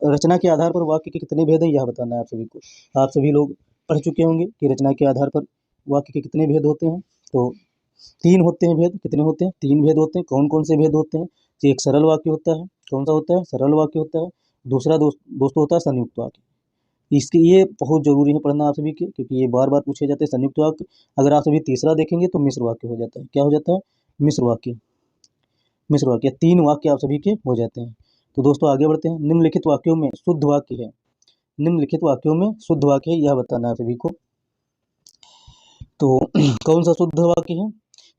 रचना के आधार पर वाक्य के कितने भेद हैं यह बताना है आप सभी को। आप सभी लोग पढ़ चुके होंगे कि रचना के आधार पर वाक्य के कितने भेद होते हैं। तो 3 होते हैं भेद। कितने होते हैं? 3 भेद होते हैं। कौन कौन से भेद होते हैं? तो एक सरल वाक्य होता है। कौन सा होता है? सरल वाक्य होता है। दूसरा दोस्तों होता है संयुक्त वाक्य। इसके ये बहुत जरूरी है पढ़ना आप सभी के, क्योंकि ये बार बार पूछे जाते हैं संयुक्त वाक्य। अगर आप सभी तीसरा देखेंगे तो मिश्र वाक्य हो जाता है। क्या हो जाता है? मिश्र वाक्य। मिश्र वाक्य, 3 वाक्य आप सभी के हो जाते हैं। तो दोस्तों आगे बढ़ते हैं। निम्नलिखित वाक्यों में शुद्ध वाक्य है, निम्नलिखित वाक्यों में शुद्ध वाक्य है यह बताना है सभी को। तो कौन सा शुद्ध वाक्य है?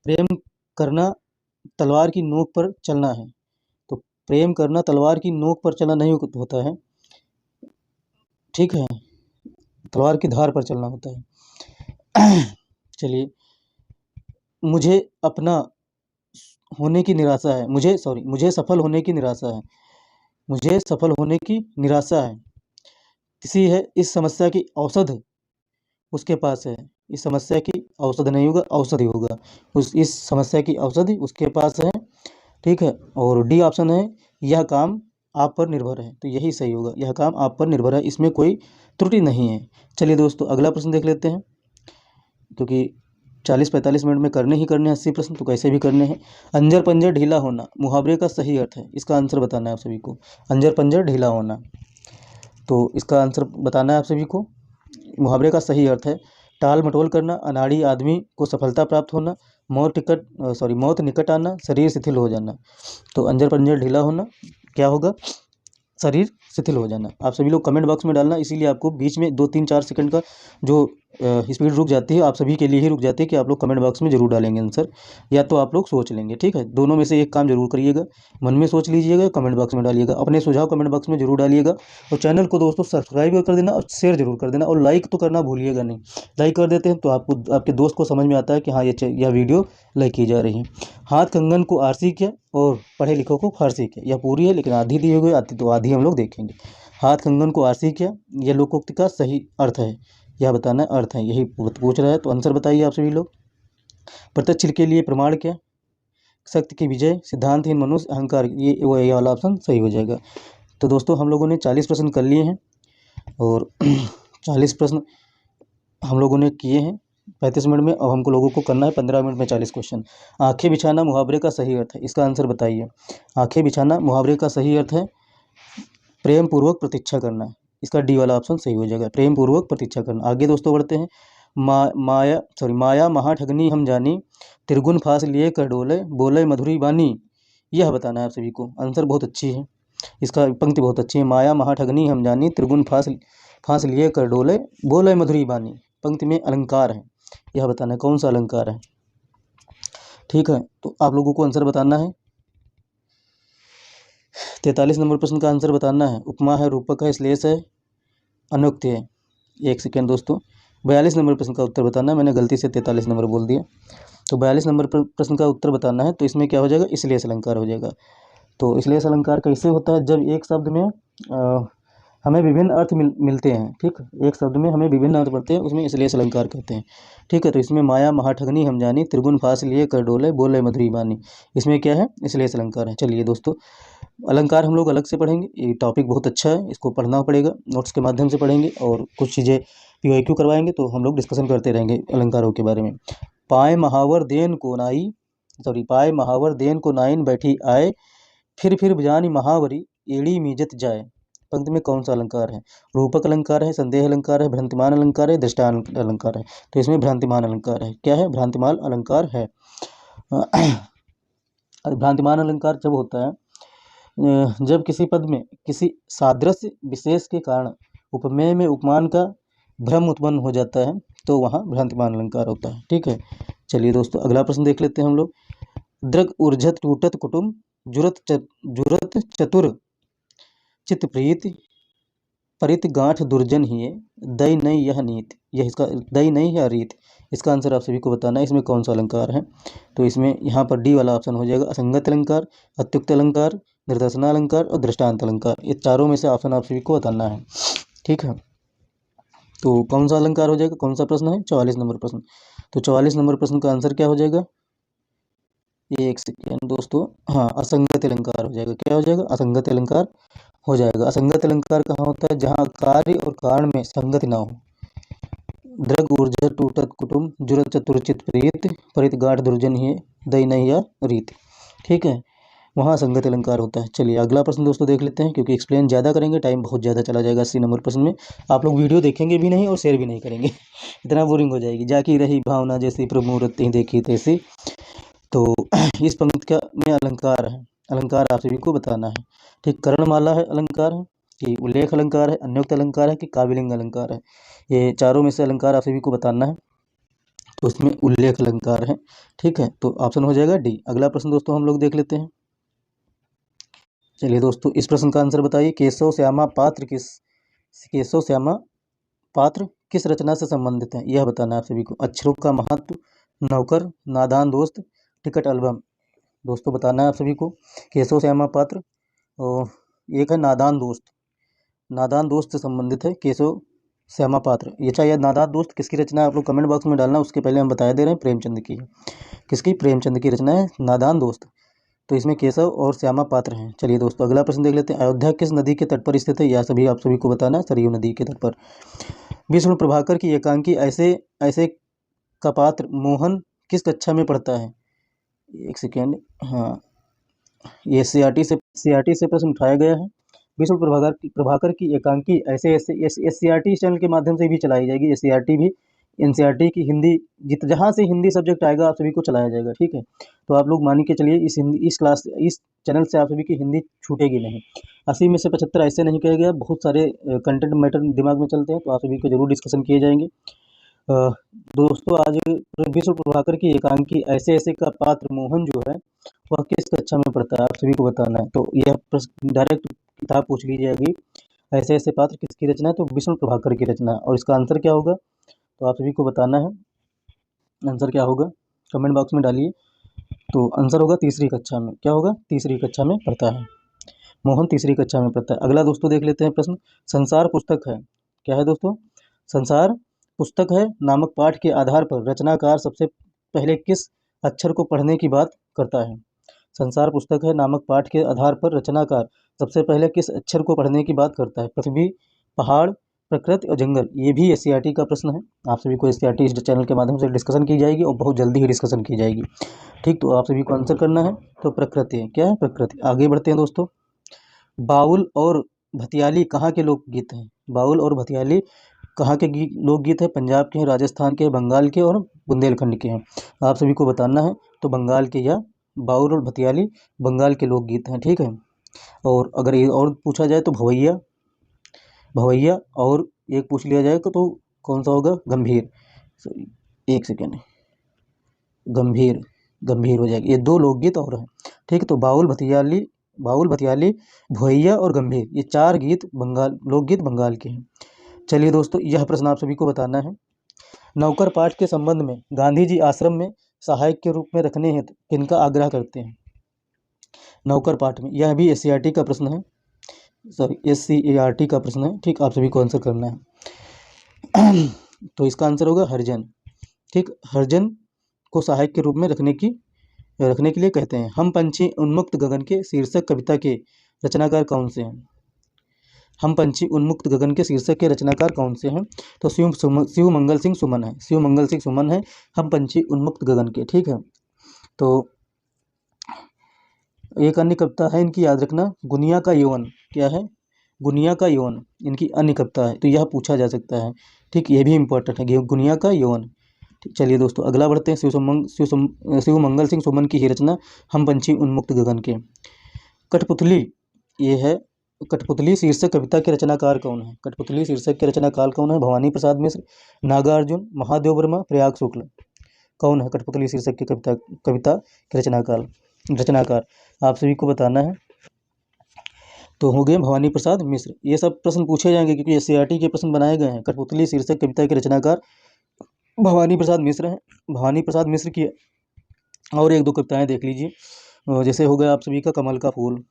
प्रेम करना तलवार की नोक पर चलना है। तो प्रेम करना तलवार की नोक पर चलना नहीं होता है, ठीक है, तलवार की धार पर चलना होता है। चलिए, मुझे अपना होने की निराशा है, मुझे सफल होने की निराशा है, मुझे सफल होने की निराशा है। किसी है इस समस्या की औषध उसके पास है, इस समस्या की औषध नहीं होगा, औषधि होगा, इस समस्या की औषधि उसके पास है, ठीक है। और डी ऑप्शन है, यह काम आप पर निर्भर है। तो यही सही होगा, यह काम आप पर निर्भर है, इसमें कोई त्रुटि नहीं है। चलिए दोस्तों अगला प्रश्न देख लेते हैं, क्योंकि 40-45 मिनट में करने ही करने 80 प्रश्न, तो कैसे भी करने हैं। अंजर पंजर ढीला होना मुहावरे का सही अर्थ है, इसका आंसर बताना है आप सभी को। अंजर पंजर ढीला होना, तो इसका आंसर बताना है आप सभी को। मुहावरे का सही अर्थ है टाल मटोल करना, अनाड़ी आदमी को सफलता प्राप्त होना, मौत निकट आना, शरीर शिथिल हो जाना। तो अंजर पंजर ढीला होना क्या होगा? शरीर शिथिल हो जाना। आप सभी लोग कमेंट बॉक्स में डालना, इसीलिए आपको बीच में 2-3-4 सेकंड का जो स्पीड रुक जाती है, आप सभी के लिए ही रुक जाती है कि आप लोग कमेंट बॉक्स में जरूर डालेंगे आंसर, या तो आप लोग सोच लेंगे, ठीक है। दोनों में से एक काम जरूर करिएगा, मन में सोच लीजिएगा, कमेंट बॉक्स में डालिएगा, अपने सुझाव कमेंट बॉक्स में जरूर डालिएगा। और चैनल को दोस्तों सब्सक्राइब कर देना और शेयर जरूर कर देना, और लाइक तो करना भूलिएगा नहीं। लाइक कर देते हैं तो आपको आपके दोस्त को समझ में आता है कि हाँ यह वीडियो लाइक की जा रही है। हाथ कंगन को आरसी किया और पढ़े लिखों को फारसी किया, यह पूरी है लेकिन आधी दी हुई, आधी तो आधी हम लोग देखेंगे। हाथ कंगन को आरसी किया, यह लोकोक्ति का सही अर्थ है, यह बताना अर्थ है, यही पूछ रहा है। तो आंसर बताइए आप सभी लोग। प्रत्यक्ष के लिए प्रमाण क्या? सत्य की विजय, सिद्धांतहीन मनुष्य, अहंकार, ये वाला ऑप्शन सही हो जाएगा। तो दोस्तों हम लोगों ने 40 प्रश्न कर लिए हैं, और 40 प्रश्न हम लोगों ने किए हैं 35 मिनट में। अब हमको लोगों को करना है 15 मिनट में 40 क्वेश्चन। आंखें बिछाना मुहावरे का सही अर्थ है, इसका आंसर बताइए। आंखें बिछाना मुहावरे का सही अर्थ है प्रेम पूर्वक प्रतीक्षा करना, इसका डी वाला ऑप्शन सही हो जाएगा, प्रेम पूर्वक प्रतीक्षा करना। आगे दोस्तों बढ़ते हैं। माया महा ठगनी हम जानी, त्रिगुण फांस लिए कर डोले, बोले मधुरी बानी, यह बताना है आप सभी को। आंसर बहुत अच्छी है, इसका पंक्ति बहुत अच्छी है। माया महा ठगनी हम जानी, त्रिगुण फांस लिए कर डोले, बोले मधुरी बानी। पंक्ति में अलंकार है, यह बताना है कौन सा अलंकार है, ठीक है। तो आप लोगों को आंसर बताना है। 43 नंबर प्रश्न का आंसर बताना है। उपमा है, रूपक है, श्लेष है, अनुक्ति है। एक सेकेंड दोस्तों। 42 नंबर प्रश्न का उत्तर बताना है, मैंने गलती से 43 नंबर बोल दिया। तो 42 नंबर प्रश्न का उत्तर बताना है, तो इसमें क्या हो जाएगा? श्लेष अलंकार हो जाएगा। तो श्लेष अलंकार कैसे होता है? जब एक शब्द में हमें विभिन्न अर्थ मिलते हैं, ठीक, एक शब्द में हमें विभिन्न अर्थ पड़ते हैं, उसमें श्लेष अलंकार कहते हैं, ठीक है। तो इसमें माया महाठगनी हम जानी, त्रिगुण फांस लिए कर डोले, बोले मधुरी बानी, इसमें क्या है? श्लेष अलंकार है। चलिए दोस्तों अलंकार हम लोग अलग से पढ़ेंगे, ये टॉपिक बहुत अच्छा है, इसको पढ़ना पड़ेगा, नोट्स के माध्यम से पढ़ेंगे, और कुछ चीज़ें PYQ करवाएंगे, तो हम लोग डिस्कशन करते रहेंगे अलंकारों के बारे में। पाए महावर देन को नाइन बैठी आए, फिर जानी महावरी एड़ी मीजत जाए। पंक्ति में कौन सा अलंकार है? रूपक अलंकार है, संदेह अलंकार है, भ्रांतिमान अलंकार है, दृष्टांत अलंकार है। तो इसमें भ्रांतिमान अलंकार है। क्या है? भ्रांतिमान अलंकार है। भ्रांतिमान अलंकार जब होता है जब किसी पद में किसी सादृश्य विशेष के कारण उपमेय में उपमान का भ्रम उत्पन्न हो जाता है, तो वहाँ भ्रांतिमान अलंकार होता है, ठीक है। चलिए दोस्तों अगला प्रश्न देख लेते हैं हम लोग। दृग ऊर्जत टूटत कुटुम, जुरत चतुर चित प्रीत, परित गांठ दुर्जन ही, दई नहीं यह नीत, यह इसका दई नहीं है रीत, इसका आंसर आप सभी को बताना है, इसमें कौन सा अलंकार है। तो इसमें यहाँ पर डी वाला ऑप्शन हो जाएगा, असंगत अलंकार, अत्युक्त अलंकार, निर्देशना अलंकार और दृष्टांत अलंकार। ये चारों में से ऑप्शन आप सभी को बताना है, ठीक है। तो कौन सा अलंकार हो जाएगा? कौन सा प्रश्न है? 44 नंबर प्रश्न। तो 44 नंबर प्रश्न का आंसर क्या हो जाएगा? एक सेकेंड दोस्तों, हाँ असंगत अलंकार हो जाएगा। क्या हो जाएगा? असंगत अलंकार हो जाएगा। असंगत अलंकार कहाँ होता है? जहाँ कार्य और कारण में संगति ना हो। दृग ऊर्जा टूटत कुटुम, जुरत चतुरचित प्रीत, परित गाढ़ दुर्जन ही, दई नहीं या रीत, ठीक है, वहाँ संगत अलंकार होता है। चलिए अगला प्रश्न दोस्तों देख लेते हैं, क्योंकि एक्सप्लेन ज़्यादा करेंगे, टाइम बहुत ज़्यादा चला जाएगा। 80 नंबर प्रश्न में आप लोग वीडियो देखेंगे भी नहीं और शेयर भी नहीं करेंगे इतना बोरिंग हो जाएगी। जाकी रही भावना जैसी, प्रभु मूर्ति देखी तैसी, तो इस पंक्ति का में अलंकार है, अलंकार आप सभी को बताना है। ठीक, कर्णमाला है अलंकार है कि उल्लेख अलंकार है, अन्योक्त अलंकार है कि काव्यलिंग अलंकार है। ये चारों में से अलंकार आप सभी को बताना है, तो उसमें उल्लेख अलंकार है। ठीक है, तो ऑप्शन हो जाएगा डी। अगला प्रश्न दोस्तों हम लोग देख लेते हैं। चलिए दोस्तों, इस प्रश्न का आंसर बताइए। केशव श्यामा पात्र किस रचना से संबंधित है, यह बताना है आप सभी को। अक्षरों का महत्व, नौकर, नादान दोस्त, टिकट एल्बम। दोस्तों बताना है आप सभी को। केशव श्यामा पात्र और एक है नादान दोस्त, नादान दोस्त से संबंधित है केशव श्यामा पात्र। ये चाहिए नादान दोस्त किसकी रचना है, आप लोग कमेंट बॉक्स में डालना। उसके पहले हम बता दे रहे हैं प्रेमचंद की है। किसकी? प्रेमचंद की रचना है नादान दोस्त। तो इसमें केशव और श्यामा पात्र हैं। चलिए दोस्तों, अगला प्रश्न देख लेते हैं। अयोध्या किस नदी के तट पर स्थित है, यह सभी आप सभी को बताना है। सरयू नदी के तट पर। विष्णु प्रभाकर की एकांकी ऐसे ऐसे का पात्र मोहन किस कक्षा में पढ़ता है? एक सेकेंड, हाँ, ये सीआरटी से प्रश्न उठाया गया है। विष्णु प्रभाकर की एकांकी ऐसे ऐसे एससीईआरटी चैनल के माध्यम से भी चलाई जाएगी। एससीईआरटी भी एनसीईआरटी की हिंदी जहाँ से हिंदी सब्जेक्ट आएगा आप सभी को चलाया जाएगा। ठीक है, तो आप लोग मान के चलिए इस चैनल से आप सभी की हिंदी छूटेगी नहीं। 80 में से 75 ऐसे नहीं कहा गया, बहुत सारे कंटेंट मैटर दिमाग में चलते हैं, तो आप सभी को जरूर डिस्कशन किए जाएंगे। दोस्तों, आज विष्णु प्रभाकर की एकांकी ऐसे ऐसे का पात्र मोहन जो है वह किस कक्षा में पढ़ता है, आप सभी को बताना है। तो यह प्रश्न डायरेक्ट किताब पूछ ली जाएगी। ऐसे ऐसे पात्र किसकी रचना है, तो विष्णु प्रभाकर की रचना है। और इसका आंसर क्या होगा, तो आप सभी को बताना है। आंसर क्या होगा कमेंट बॉक्स में डालिए। तो आंसर होगा तीसरी कक्षा में। क्या होगा? तीसरी कक्षा में पढ़ता है मोहन, तीसरी कक्षा में पढ़ता है। अगला दोस्तों देख लेते हैं प्रश्न। संसार पुस्तक है, क्या है दोस्तों? संसार पुस्तक है नामक पाठ के आधार पर रचनाकार सबसे पहले किस अक्षर को पढ़ने की बात करता है? संसार पुस्तक है नामक पाठ के आधार पर रचनाकार सबसे पहले किस अक्षर को पढ़ने की बात करता है? पृथ्वी, पहाड़, प्रकृति और जंगल। ये भी एससीईआरटी का प्रश्न है। आप सभी को एससीईआरटी इस चैनल के माध्यम से डिस्कशन की जाएगी और बहुत जल्दी ही डिस्कशन की जाएगी। ठीक, तो आप सभी को आंसर करना है। तो प्रकृति है। क्या है? प्रकृति। आगे बढ़ते हैं दोस्तों। बाउल और भतियाली कहाँ के लोकगीत हैं? बाउल और भतियाली कहाँ के लोकगीत है? पंजाब के हैं, राजस्थान के, बंगाल के और बुंदेलखंड के हैं। आप सभी को बताना है। तो बंगाल के, या बाउल और भतियाली बंगाल के लोकगीत हैं। ठीक है, और अगर ये और पूछा जाए तो भवैया, भवैया, और एक पूछ लिया जाए तो कौन सा होगा? गंभीर। एक सेकेंड, गंभीर, गंभीर हो जाएगी। ये दो लोकगीत और हैं। ठीक है, तो बाउल भतियाली, भवैया और गंभीर, ये चार गीत लोकगीत बंगाल के हैं। चलिए दोस्तों, यह प्रश्न आप सभी को बताना है। नौकर पाठ के संबंध में गांधी जी आश्रम में सहायक के रूप में रखने हेतु किनका आग्रह करते हैं? नौकर पाठ में, यह भी एससीईआरटी का प्रश्न है, सॉरी एससीईआरटी का प्रश्न है। ठीक, आप सभी को आंसर करना है। तो इसका आंसर होगा हरिजन। ठीक, हरिजन को सहायक के रूप में रखने के लिए कहते हैं। हम पंछी उन्मुक्त गगन के शीर्षक कविता के रचनाकार कौन से हैं? हम पंछी उन्मुक्त गगन के शीर्षक के रचनाकार कौन से हैं? तो शिव मंगल सिंह सुमन है। शिव मंगल सिंह सुमन है हम पंछी उन्मुक्त गगन के। ठीक है, तो एक अन्य कविता है इनकी, याद रखना, गुनिया का यौवन। क्या है? गुनिया का यौवन इनकी अन्य कविता है, तो यह पूछा जा सकता है। ठीक, ये भी इंपॉर्टेंट है, गुनिया का यौवन। ठीक, चलिए दोस्तों, अगला बढ़ते हैं। शिव मंगल सिंह सुमन की ही रचना हम पंछी उन्मुक्त गगन के। कठपुतली, ये है कठपुतली शीर्षक कविता के रचनाकार कौन है? कठपुतली शीर्षक के रचनाकार कौन है? भवानी प्रसाद मिश्र, नागार्जुन, महादेव वर्मा, प्रयाग शुक्ल। कौन है कठपुतली शीर्षक की कविता के रचनाकार? आप सभी को बताना है। तो हो गए भवानी प्रसाद मिश्र। ये सब प्रश्न पूछे जाएंगे क्योंकि एससीईआरटी के प्रश्न बनाए गए हैं। कठपुतली शीर्षक कविता के रचनाकार भवानी प्रसाद मिश्र हैं। भवानी प्रसाद मिश्र की और एक दो कविताएं देख लीजिए। जैसे हो गया आप सभी का कमल का फूल,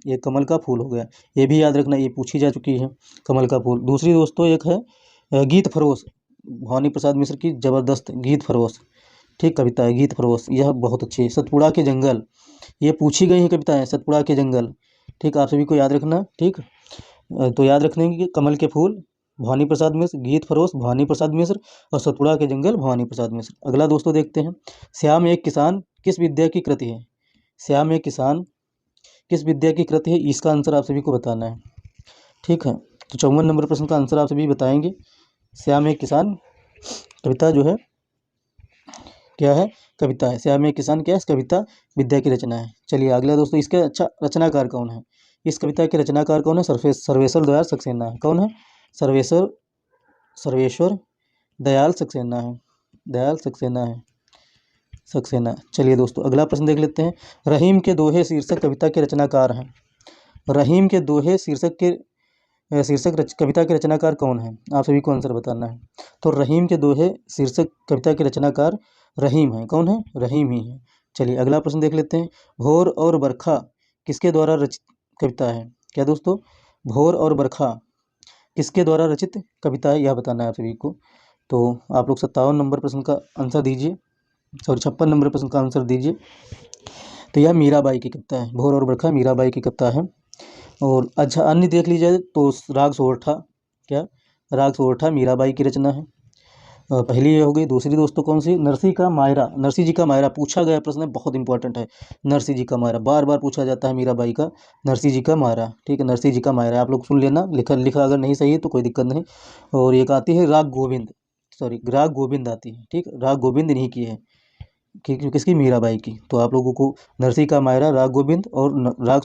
ये कमल का फूल हो गया, ये भी याद रखना, ये पूछी जा चुकी है, कमल का फूल। दूसरी दोस्तों एक है गीत फरोश, भवानी प्रसाद मिश्र की ज़बरदस्त गीत फरोश। ठीक, कविता है गीत फरोश, यह बहुत अच्छी है। सतपुड़ा के जंगल, ये पूछी गई हैं कविताएं, सतपुड़ा के जंगल। ठीक, आप सभी को याद रखना। ठीक, तो याद रखने की कमल के फूल भवानी प्रसाद मिश्र, गीत फरोश भवानी प्रसाद मिश्र और सतपुड़ा के जंगल भवानी प्रसाद मिश्र। अगला दोस्तों देखते हैं। श्याम एक किसान किस विद्या की कृति है? श्याम एक किसान किस विद्या की कृति है? इसका आंसर आप सभी को बताना है। ठीक है, तो 54 नंबर प्रश्न का आंसर आप सभी बताएंगे। श्याम एक किसान कविता जो है, क्या है? कविता है। श्याम एक किसान क्या है? कविता विद्या की रचना है। चलिए अगला दोस्तों, इसके अच्छा रचनाकार कौन है? इस कविता के रचनाकार कौन है? सर्वेश्वर दयाल सक्सेना है। कौन है? सर्वेश्वर सर्वेश्वर दयाल सक्सेना है। दयाल सक्सेना है, सक्सेना। चलिए दोस्तों अगला प्रश्न देख लेते हैं। रहीम के दोहे शीर्षक कविता के रचनाकार हैं। रहीम के दोहे कविता के रचनाकार कौन है? आप सभी को आंसर बताना है। तो रहीम के दोहे शीर्षक कविता के रचनाकार रहीम है। कौन है? रहीम ही है। चलिए अगला प्रश्न देख लेते हैं। भोर और बरखा किसके द्वारा रचित कविता है? क्या दोस्तों? भोर और बरखा किसके द्वारा रचित कविता है, यह बताना है आप सभी को। तो आप लोग 57 नंबर प्रश्न का आंसर दीजिए, सॉरी 56 नंबर प्रश्न का आंसर दीजिए। तो यह मीराबाई की कविता है। भोर और बरखा मीराबाई की कविता है। और अच्छा अन्य देख लीजिए तो राग सोरठा, क्या? राग सोरठा मीराबाई की रचना है। पहली ये हो गई। दूसरी दोस्तों कौन सी? नरसी का मायरा। नरसी जी का मायरा पूछा गया प्रश्न है, बहुत इंपॉर्टेंट है। नरसी जी का मायरा बार बार पूछा जाता है मीराबाई का। नरसी जी का मायरा, ठीक है, नरसी जी का मायरा आप लोग सुन लेना। लिखा लिखा अगर नहीं सही है तो कोई दिक्कत नहीं। और एक आती है राग गोविंद, सॉरी राग गोविंद आती है, ठीक, राग गोविंद इन्हीं की है, किसकी? मीराबाई की। तो आप लोगों को नरसी का मायरा, राग गोविंद और राग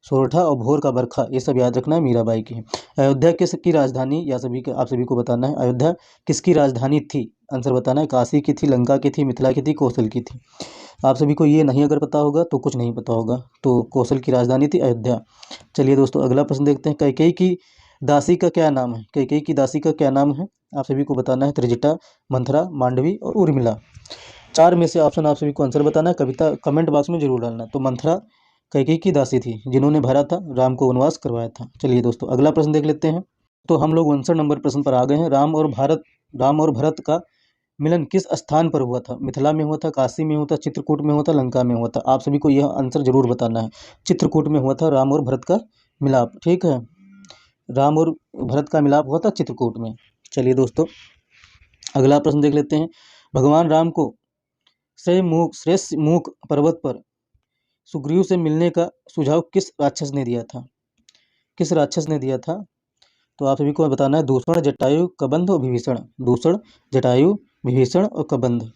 सोरठा और भोर का बरखा ये सब याद रखना है, मीराबाई की है। अयोध्या किसकी राजधानी, या आप सभी को बताना है। अयोध्या किसकी राजधानी थी? आंसर बताना है। काशी की थी, लंका की थी, मिथिला की थी, कौशल की थी। आप सभी को ये नहीं अगर पता होगा तो कुछ नहीं पता होगा। तो कौशल की राजधानी थी अयोध्या। चलिए दोस्तों अगला प्रश्न देखते हैं। कैकेयी की दासी का क्या नाम है? कैकेयी की दासी का क्या नाम है? आप सभी को बताना है। त्रिजटा, मंथरा, मांडवी और उर्मिला। चार में से ऑप्शन आप सभी को आंसर बताना है। कविता कमेंट बॉक्स में जरूर डालना। तो मंथरा कैकेयी की दासी थी जिन्होंने भरा था, राम को वनवास करवाया था। चलिए दोस्तों अगला प्रश्न देख लेते हैं। तो हम लोग 59 नंबर प्रश्न पर आ गए हैं। राम और भरत का मिलन किस स्थान पर हुआ था? मिथिला में हुआ था, काशी में हुआ था, चित्रकूट में हुआ था, लंका में हुआ था? आप सभी को यह आंसर जरूर बताना है। चित्रकूट में हुआ था राम और भरत का मिलाप, ठीक है। राम और भरत का मिलाप हुआ था चित्रकूट में। चलिए दोस्तों अगला प्रश्न देख लेते हैं। भगवान राम को श्रेष्ठ मूक पर्वत पर सुग्रीव से मिलने का सुझाव किस राक्षस ने दिया था? किस राक्षस ने दिया था? तो आप सभी को बताना है। दूषण, जटायु, कबंध और विभीषण। दूषण, जटायु, विभीषण और कबंध।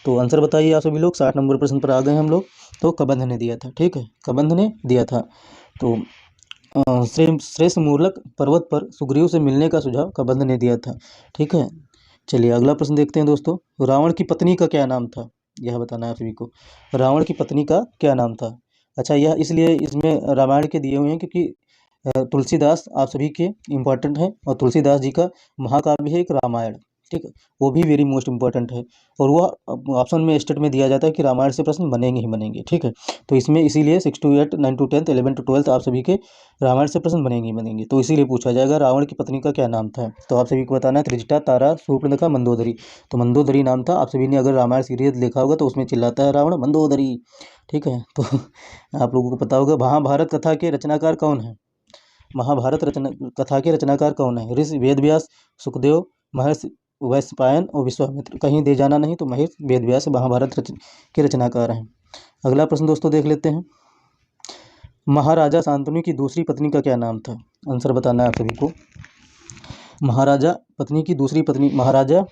तो आंसर बताइए आप सभी लोग। 60 नंबर प्रश्न पर आ गए हम लोग। तो कबंध ने दिया था, ठीक है, कबंध ने दिया था। तो श्रेष्ठ मूलक पर्वत पर सुग्रीव से मिलने का सुझाव कबंध ने दिया था, ठीक है। चलिए अगला प्रश्न देखते हैं दोस्तों। रावण की पत्नी का क्या नाम था? यह बताना है आप सभी को। रावण की पत्नी का क्या नाम था? अच्छा, यह इसलिए इसमें रामायण के दिए हुए हैं क्योंकि तुलसीदास आप सभी के इम्पोर्टेंट है, और तुलसीदास जी का महाकाव्य है एक रामायण, ठीक है, वो भी वेरी मोस्ट इम्पोर्टेंट है। और वह ऑप्शन में स्टेट में दिया जाता है कि रामायण से प्रश्न बनेंगे ही बनेंगे, ठीक है। तो इसमें इसीलिए 6 to 8, 9 to 10, 11 to 12 आप सभी के रामायण से प्रश्न बनेंगे ही बनेंगे। तो इसीलिए पूछा जाएगा रावण की पत्नी का क्या नाम था। तो आप सभी को बताना है। त्रिजटा, तारा, शूर्पणखा, मंदोदरी। तो मंदोदरी नाम था। आप सभी ने अगर रामायण सीरीज देखा होगा तो उसमें चिल्लाता है रावण मंदोदरी, ठीक है। तो आप लोगों को पता होगा। महाभारत कथा के रचनाकार कौन है? महाभारत रचना कथा के रचनाकार कौन है? ऋषि वेदव्यास, सुखदेव, महर्षि वैशंपायन और विश्वामित्र। कहीं दे जाना नहीं, तो महर्षि वेदव्यास महाभारत के रचनाकार हैं। अगला प्रश्न दोस्तों देख लेते हैं। महाराजा शांतनु की दूसरी पत्नी का क्या नाम था? आंसर बताना है आप सभी को। महाराजा पत्नी की दूसरी पत्नी, महाराजा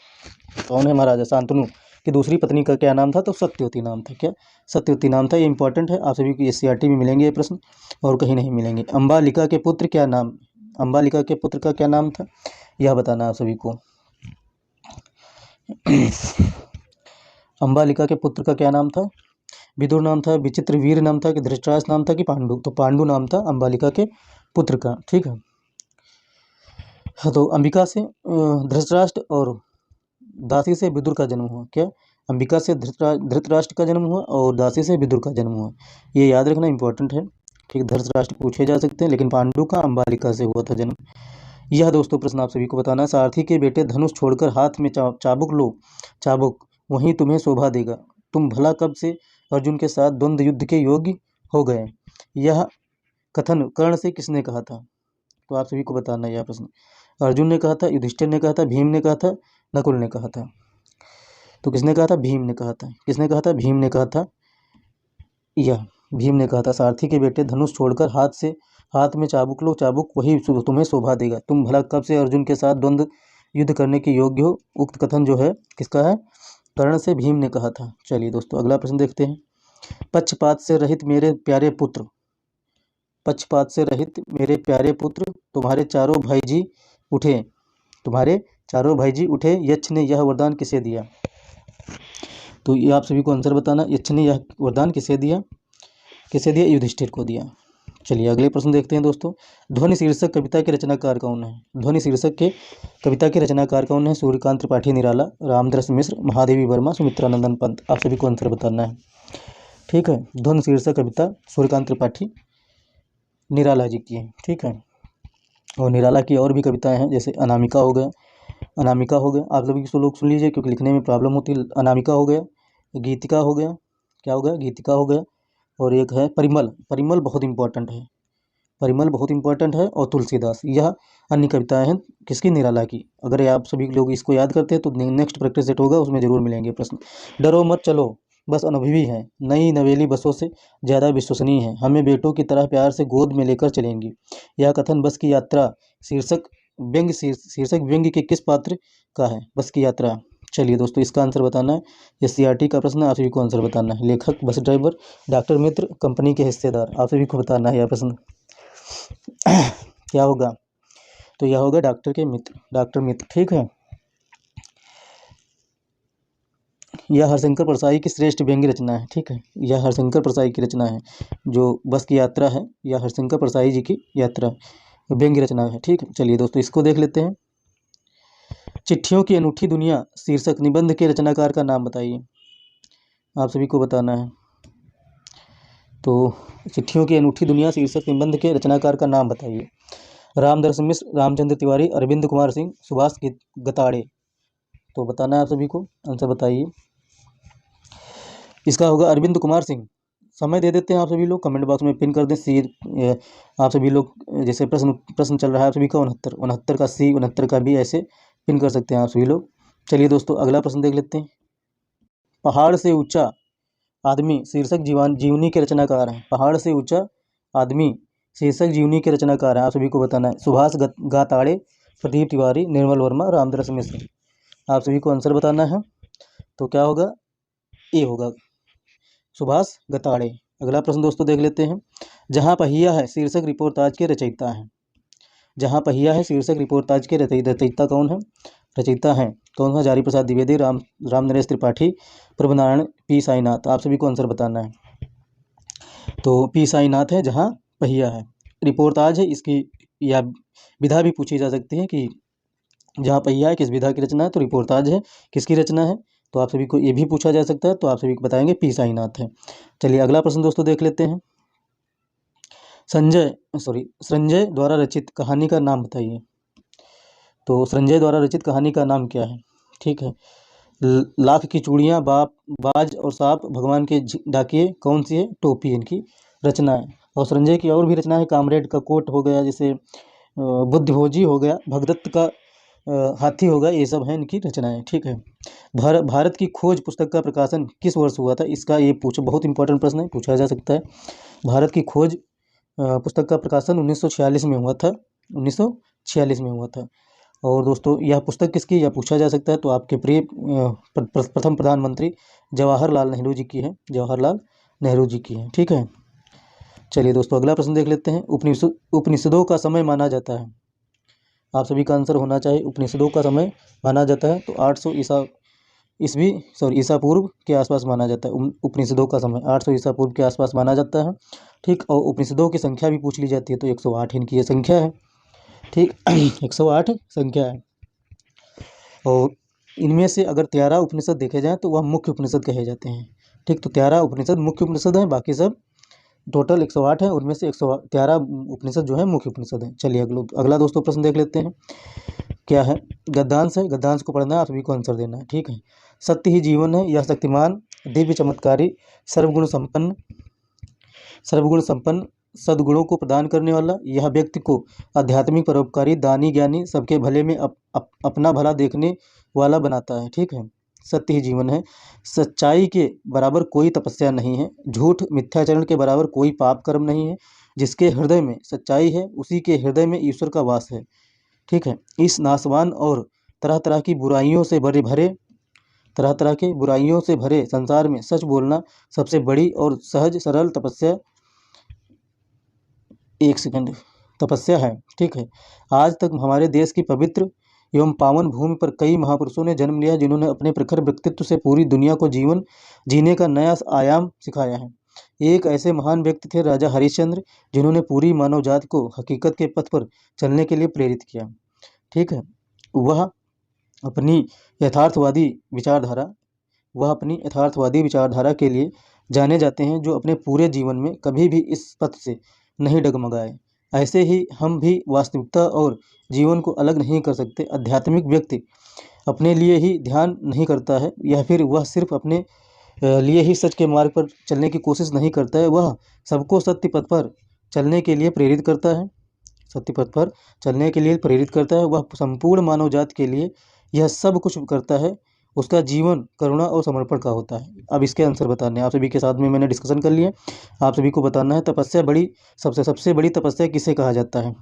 कौन है? महाराजा शांतनु की दूसरी पत्नी का क्या नाम था? तो सत्यवती नाम था। क्या? सत्यवती नाम था। ये इंपॉर्टेंट है, आप सभी को एससीईआरटी में मिलेंगे ये प्रश्न, और कहीं नहीं मिलेंगे। अंबालिका के पुत्र क्या नाम, अंबालिका के पुत्र का क्या नाम था? यह बताना आप सभी को। अंबालिका के पुत्र का क्या नाम था? विदुर नाम था, विचित्र वीर नाम था, कि धृतराष्ट्र नाम था, कि पांडु? तो पांडु नाम था अंबालिका के पुत्र का, ठीक है। हाँ, तो अंबिका से धृतराष्ट्र और दासी से विदुर का जन्म हुआ। क्या? अंबिका से धृतराष्ट्र का जन्म हुआ और दासी से विदुर का जन्म हुआ। ये याद रखना इंपॉर्टेंट है, ठीक। धृतराष्ट्र पूछे जा सकते हैं, लेकिन पांडु का अंबालिका से हुआ था जन्म। यह दोस्तों प्रश्न आप सभी को बताना है। सारथी के बेटे धनुष छोड़कर हाथ में चाबुक लो, चाबुक वहीं तुम्हें शोभा देगा। तुम भला कब से अर्जुन के साथ द्वंद्व युद्ध के योग्य हो गए? यह कथन कर्ण से किसने कहा था? तो आप सभी को बताना है यह प्रश्न। अर्जुन ने कहा था, युधिष्ठिर ने कहा था, भीम ने कहा था, नकुल ने कहा था? तो किसने कहा था? भीम ने कहा था। किसने कहा था? भीम ने कहा था। यह भीम ने कहा था। सारथी के बेटे धनुष छोड़कर हाथ में चाबुक लो, चाबुक वही तुम्हें शोभा देगा। तुम भला कब से अर्जुन के साथ द्वंद्व युद्ध करने के योग्य हो? उक्त कथन जो है किसका है? कर्ण से भीम ने कहा था। चलिए दोस्तों अगला प्रश्न देखते हैं। पक्षपात से रहित मेरे प्यारे पुत्र, पक्षपात से रहित मेरे प्यारे पुत्र, तुम्हारे चारों भाई जी उठे, तुम्हारे चारों भाई जी उठे, यक्ष ने यह वरदान किसे दिया? तो ये आप सभी को आंसर बताना, यक्ष ने यह वरदान किसे दिया? किसे दिया? युधिष्ठिर को दिया। चलिए अगले प्रश्न देखते हैं दोस्तों। ध्वनि शीर्षक कविता के रचनाकार कौन है? ध्वनि शीर्षक के कविता के रचनाकार कौन है? सूर्यकांत त्रिपाठी निराला, रामदास मिश्र, महादेवी वर्मा, सुमित्रानंदन पंत। आप सभी को आंसर बताना है। ठीक है, ध्वनि शीर्षक कविता सूर्यकांत त्रिपाठी निराला जी की है। ठीक है, और निराला की और भी कविताएं हैं, जैसे अनामिका हो गया, अनामिका हो गया, आप सभी लोग सुन लीजिए क्योंकि लिखने में प्रॉब्लम होती है। अनामिका हो गया, गीतिका हो गया, क्या हो गया? गीतिका हो गया, और एक है परिमल। परिमल बहुत इंपॉर्टेंट है, परिमल बहुत इंपॉर्टेंट है, और तुलसीदास। यह अन्य कविताएं हैं किसकी? निराला की। अगर आप सभी लोग इसको याद करते हैं तो नेक्स्ट प्रैक्टिस सेट होगा, उसमें जरूर मिलेंगे प्रश्न। डरो मत चलो बस अनुभवी है, नई नवेली बसों से ज़्यादा विश्वसनीय है, हमें बेटों की तरह प्यार से गोद में लेकर चलेंगी। यह कथन बस की यात्रा शीर्षक शीर्षक व्यंग्य के किस पात्र का है? बस की यात्रा। चलिए दोस्तों इसका आंसर बताना है, ये सीआरटी का प्रश्न है, आप सभी को आंसर बताना है। लेखक बस ड्राइवर, डॉक्टर मित्र, कंपनी के हिस्सेदार, आप सभी को बताना है यह प्रश्न क्या होगा? तो यह होगा डॉक्टर के मित्र, डॉक्टर मित्र। ठीक है, यह हरशंकर परसाई की श्रेष्ठ व्यंग्य रचना है। ठीक है, यह हरशंकर परसाई की रचना है, जो बस की यात्रा है, यह हरशंकर परसाई जी की यात्रा व्यंग्य रचना है। ठीक है, चलिए दोस्तों इसको देख लेते हैं। चिट्ठियों की अनूठी दुनिया शीर्षक निबंध के रचनाकार का नाम बताइए, आप सभी को बताना है। तो चिट्ठियों की अनूठी दुनिया शीर्षक निबंध के रचनाकार का नाम बताइए। रामदास मिश्र, रामचंद्र तिवारी, अरविंद कुमार सिंह, सुभाष गताड़े। तो बताना है आप सभी को, आंसर बताइए। इसका होगा अरविंद कुमार सिंह। समय दे देते हैं आप सभी लोग, कमेंट बॉक्स में पिन कर दें सी। आप सभी लोग जैसे प्रश्न चल रहा है आप सभी का 69 का सी, 69 का भी, ऐसे पिन कर सकते हैं आप सभी लोग। चलिए दोस्तों अगला प्रश्न देख लेते हैं। पहाड़ से ऊंचा आदमी शीर्षक जीवनी के रचनाकार हैं। पहाड़ से ऊंचा आदमी शीर्षक जीवनी के रचनाकार हैं, आप सभी को बताना है। सुभाष गाताड़े, प्रदीप तिवारी, निर्मल वर्मा, रामदास मिश्र। आप सभी को आंसर बताना है। तो क्या होगा? ए होगा, सुभाष गताड़े। अगला प्रश्न दोस्तों देख लेते हैं। जहाँ पहिया है शीर्षक रिपोर्टाज के रचयिता हैं। जहाँ पहिया है शीर्षक रिपोर्टाज के रचयिता कौन है? रचयिता हैं कौन? हजारी प्रसाद द्विवेदी, राम नरेश त्रिपाठी, प्रभुनारायण, पी साईनाथ। आप सभी को आंसर बताना है। तो पी साईनाथ है जहाँ पहिया है। रिपोर्टाज है, इसकी या विधा भी पूछी जा सकती है कि जहाँ पहिया है किस विधा की रचना है, तो रिपोर्टाज है किसकी रचना है? तो आप सभी को ये भी पूछा जा सकता है, तो आप सभी को बताएंगे पी साईनाथ है। चलिए अगला प्रश्न दोस्तों देख लेते हैं। संजय द्वारा रचित कहानी का नाम बताइए। तो संजय द्वारा रचित कहानी का नाम क्या है? ठीक है, लाख की चूड़ियाँ, बाज और सांप, भगवान के डाकिए, कौन सी है? टोपी इनकी रचना है। और संजय की और भी रचना है, कामरेड का कोट हो गया, जैसे बुद्धभोजी हो गया, भगदत्त का हाथी होगा, ये सब हैं इनकी रचनाएं। ठीक है, भारत की खोज पुस्तक का प्रकाशन किस वर्ष हुआ था? इसका ये बहुत इंपॉर्टेंट प्रश्न है, पूछा जा सकता है। भारत की खोज पुस्तक का प्रकाशन 1946 में हुआ था, 1946 में हुआ था। और दोस्तों यह पुस्तक किसकी, यह पूछा जा सकता है, तो आपके प्रिय प्रथम प्रधानमंत्री जवाहरलाल नेहरू जी की है, जवाहरलाल नेहरू जी की है। ठीक है, चलिए दोस्तों अगला प्रश्न देख लेते हैं। उपनिषदों का समय माना जाता है, आप सभी का आंसर होना चाहिए। उपनिषदों का समय माना जाता है तो 800 ईसा पूर्व के आसपास माना जाता है। उपनिषदों का समय 800 ईसा पूर्व के आसपास माना जाता है। ठीक, और उपनिषदों की संख्या भी पूछ ली जाती है, तो 108 इनकी ये संख्या है। ठीक 108 संख्या है। और इनमें से अगर 13 उपनिषद देखे जाएँ तो वह मुख्य उपनिषद कहे जाते हैं। ठीक, तो 13 उपनिषद मुख्य उपनिषद हैं, बाकी सब टोटल 108 है, उनमें से 113 उपनिषद जो है मुख्य उपनिषद है। चलिए अगला दोस्तों प्रश्न देख लेते हैं। क्या है? गद्यांश है, गद्यांश को पढ़ना है, आप सभी को आंसर देना है। ठीक है, सत्य ही जीवन है, यह शक्तिमान, दिव्य, चमत्कारी, सर्वगुण संपन्न, सद्गुणों को प्रदान करने वाला, यह व्यक्ति को आध्यात्मिक, परोपकारी, दानी, ज्ञानी, सबके भले में अपना भला देखने वाला बनाता है। ठीक है, सत्य ही जीवन है, सच्चाई के बराबर कोई तपस्या नहीं है, झूठ मिथ्याचरण के बराबर कोई पाप कर्म नहीं है, जिसके हृदय में सच्चाई है उसी के हृदय में ईश्वर का वास है। ठीक है, इस नासवान और तरह तरह की बुराइयों से भरे तरह तरह के बुराइयों से भरे संसार में सच बोलना सबसे बड़ी और सहज सरल तपस्या, एक सेकंड, तपस्या है। ठीक है। आज तक हमारे देश की पवित्र एवं पावन भूमि पर कई महापुरुषों ने जन्म लिया, जिन्होंने अपने प्रखर व्यक्तित्व से पूरी दुनिया को जीवन जीने का नया आयाम सिखाया है। एक ऐसे महान व्यक्ति थे राजा हरिश्चंद्र, जिन्होंने पूरी मानव जाति को हकीकत के पथ पर चलने के लिए प्रेरित किया। ठीक है। वह अपनी यथार्थवादी विचारधारा वह अपनी यथार्थवादी विचारधारा के लिए जाने जाते हैं, जो अपने पूरे जीवन में कभी भी इस पथ से नहीं डगमगाए। ऐसे ही हम भी वास्तविकता और जीवन को अलग नहीं कर सकते। आध्यात्मिक व्यक्ति अपने लिए ही ध्यान नहीं करता है, या फिर वह सिर्फ अपने लिए ही सच के मार्ग पर चलने की कोशिश नहीं करता है, वह सबको सत्य पथ पर चलने के लिए प्रेरित करता है। सत्य पथ पर चलने के लिए प्रेरित करता है। वह संपूर्ण मानव जाति के लिए यह सब कुछ करता है। उसका जीवन करुणा और समर्पण का होता है। अब इसके आंसर बताने हैं आप सभी के साथ में मैंने डिस्कशन कर लिया। आप सभी को बताना है तपस्या बड़ी सबसे बड़ी तपस्या किसे कहा जाता है।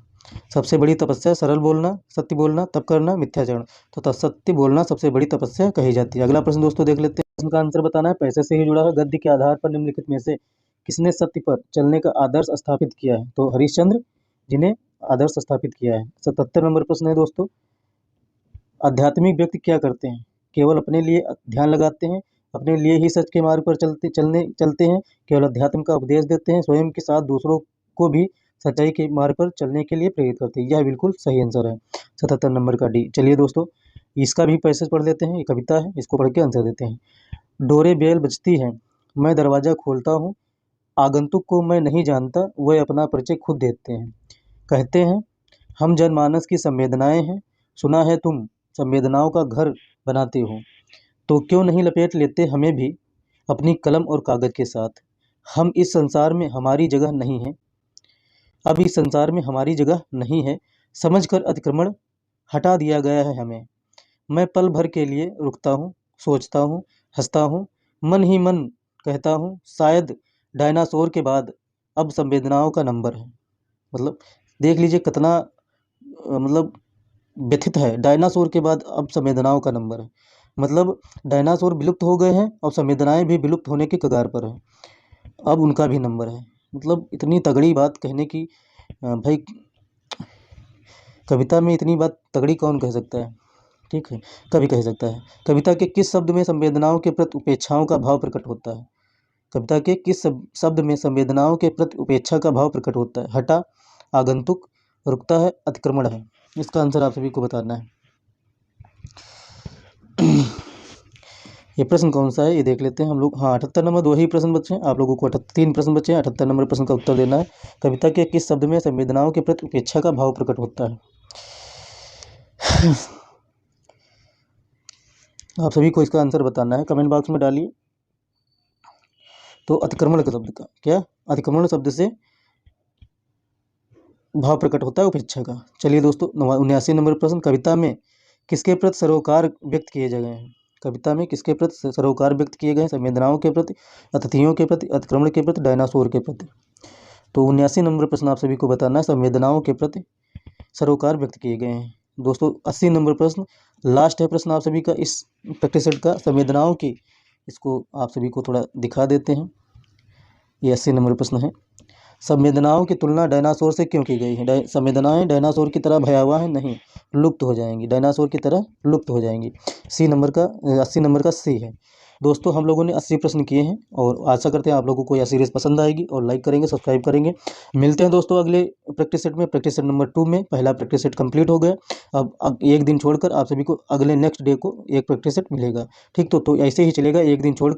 सबसे बड़ी तपस्या सरल बोलना, सत्य बोलना, तप करना, मिथ्याचरण। तो सत्य बोलना सबसे बड़ी तपस्या कही जाती है। अगला प्रश्न दोस्तों देख लेते हैं। प्रश्न का आंसर बताना है। पैसे से ही जुड़ा है। गद्य के आधार पर निम्नलिखित में से किसने सत्य पर चलने का आदर्श स्थापित किया है। तो हरिश्चंद्र जिन्हें आदर्श स्थापित किया है। 77 नंबर प्रश्न है दोस्तों। आध्यात्मिक व्यक्ति क्या करते हैं। केवल अपने लिए ध्यान लगाते हैं, अपने लिए ही सच के मार्ग पर चलते हैं, केवल अध्यात्म का उपदेश देते हैं, स्वयं के साथ दूसरों को भी सच्चाई के मार्ग पर चलने के लिए प्रेरित करते हैं। यह बिल्कुल सही आंसर है 77 नंबर का डी। चलिए दोस्तों इसका भी पैसेज पढ़ लेते हैं। ये कविता है, इसको पढ़ के आंसर देते हैं। डोरे बेल बजती है, मैं दरवाज़ा खोलता हूँ, आगंतुक को मैं नहीं जानता, वह अपना परिचय खुद देते हैं। कहते हैं हम जनमानस की संवेदनाएं हैं, सुना है तुम संवेदनाओं का घर बनाते हो, तो क्यों नहीं लपेट लेते हमें भी अपनी कलम और कागज़ के साथ। हम इस संसार में हमारी जगह नहीं है, अब इस संसार में हमारी जगह नहीं है, समझकर अतिक्रमण हटा दिया गया है हमें। मैं पल भर के लिए रुकता हूँ, सोचता हूँ, हंसता हूँ, मन ही मन कहता हूँ शायद डायनासोर के बाद अब संवेदनाओं का नंबर है। मतलब देख लीजिए कितना मतलब व्यथित है। डायनासोर के बाद अब संवेदनाओं का नंबर है। मतलब डायनासोर विलुप्त हो गए हैं और संवेदनाएं भी विलुप्त होने के कगार पर है, अब उनका भी नंबर है। मतलब इतनी तगड़ी बात कहने की भाई कविता में इतनी बात तगड़ी कौन कह सकता है। ठीक है, कवि कह सकता है। कविता के किस शब्द में संवेदनाओं के प्रति उपेक्षाओं का भाव प्रकट होता है। कविता के किस शब्द में संवेदनाओं के प्रति उपेक्षा का भाव प्रकट होता है। हटा, आगंतुक, रुकता है, अतिक्रमण है। इसका आंसर आप सभी को बताना है। ये प्रश्न कौन सा है ये देख लेते हैं हम लोग। हाँ 78 नंबर, 2 ही प्रश्न बचे हैं। आप लोगों को 3 प्रश्न बचे हैं। 78 नंबर प्रश्न का उत्तर देना है। कविता के किस शब्द में संवेदनाओं के प्रति उपेक्षा का भाव प्रकट होता है। आप सभी को इसका आंसर बताना है, कमेंट बॉक्स में डालिए। तो अतिक्रमण के शब्द का क्या, अतिक्रमण शब्द से भाव प्रकट होता है उपेक्षा का। चलिए दोस्तों 79 नंबर प्रश्न। कविता में किसके प्रति सरोकार व्यक्त किए गए हैं। कविता में किसके प्रति सरोकार व्यक्त किए गए हैं। संवेदनाओं के प्रति, अतिथियों के प्रति, अतिक्रमण के प्रति, डायनासोर के प्रति। तो 79 नंबर प्रश्न आप सभी को बताना है, संवेदनाओं के प्रति सरोकार व्यक्त किए गए हैं। दोस्तों 80 नंबर प्रश्न लास्ट है प्रश्न आप सभी का इस प्रैक्टिस सेट का, संवेदनाओं की। इसको आप सभी को थोड़ा दिखा देते हैं। ये 80 नंबर प्रश्न है। संवेदनाओं की तुलना डायनासोर से क्यों की गई है। संवेदनाएं डायनासोर की तरह भयावह हैं नहीं, लुप्त हो जाएंगी, डायनासोर की तरह लुप्त हो जाएंगी। 80 नंबर का सी है। दोस्तों हम लोगों ने 80 प्रश्न किए हैं और आशा करते हैं आप लोगों को यह सीरीज़ पसंद आएगी और लाइक करेंगे, सब्सक्राइब करेंगे। मिलते हैं दोस्तों अगले प्रैक्टिस सेट में। प्रैक्टिस सेट नंबर 2 में पहला प्रैक्टिस सेट कंप्लीट हो गया। अब एक दिन छोड़कर आप सभी को अगले नेक्स्ट डे को एक प्रैक्टिस सेट मिलेगा। ठीक, तो ऐसे ही चलेगा, एक दिन छोड़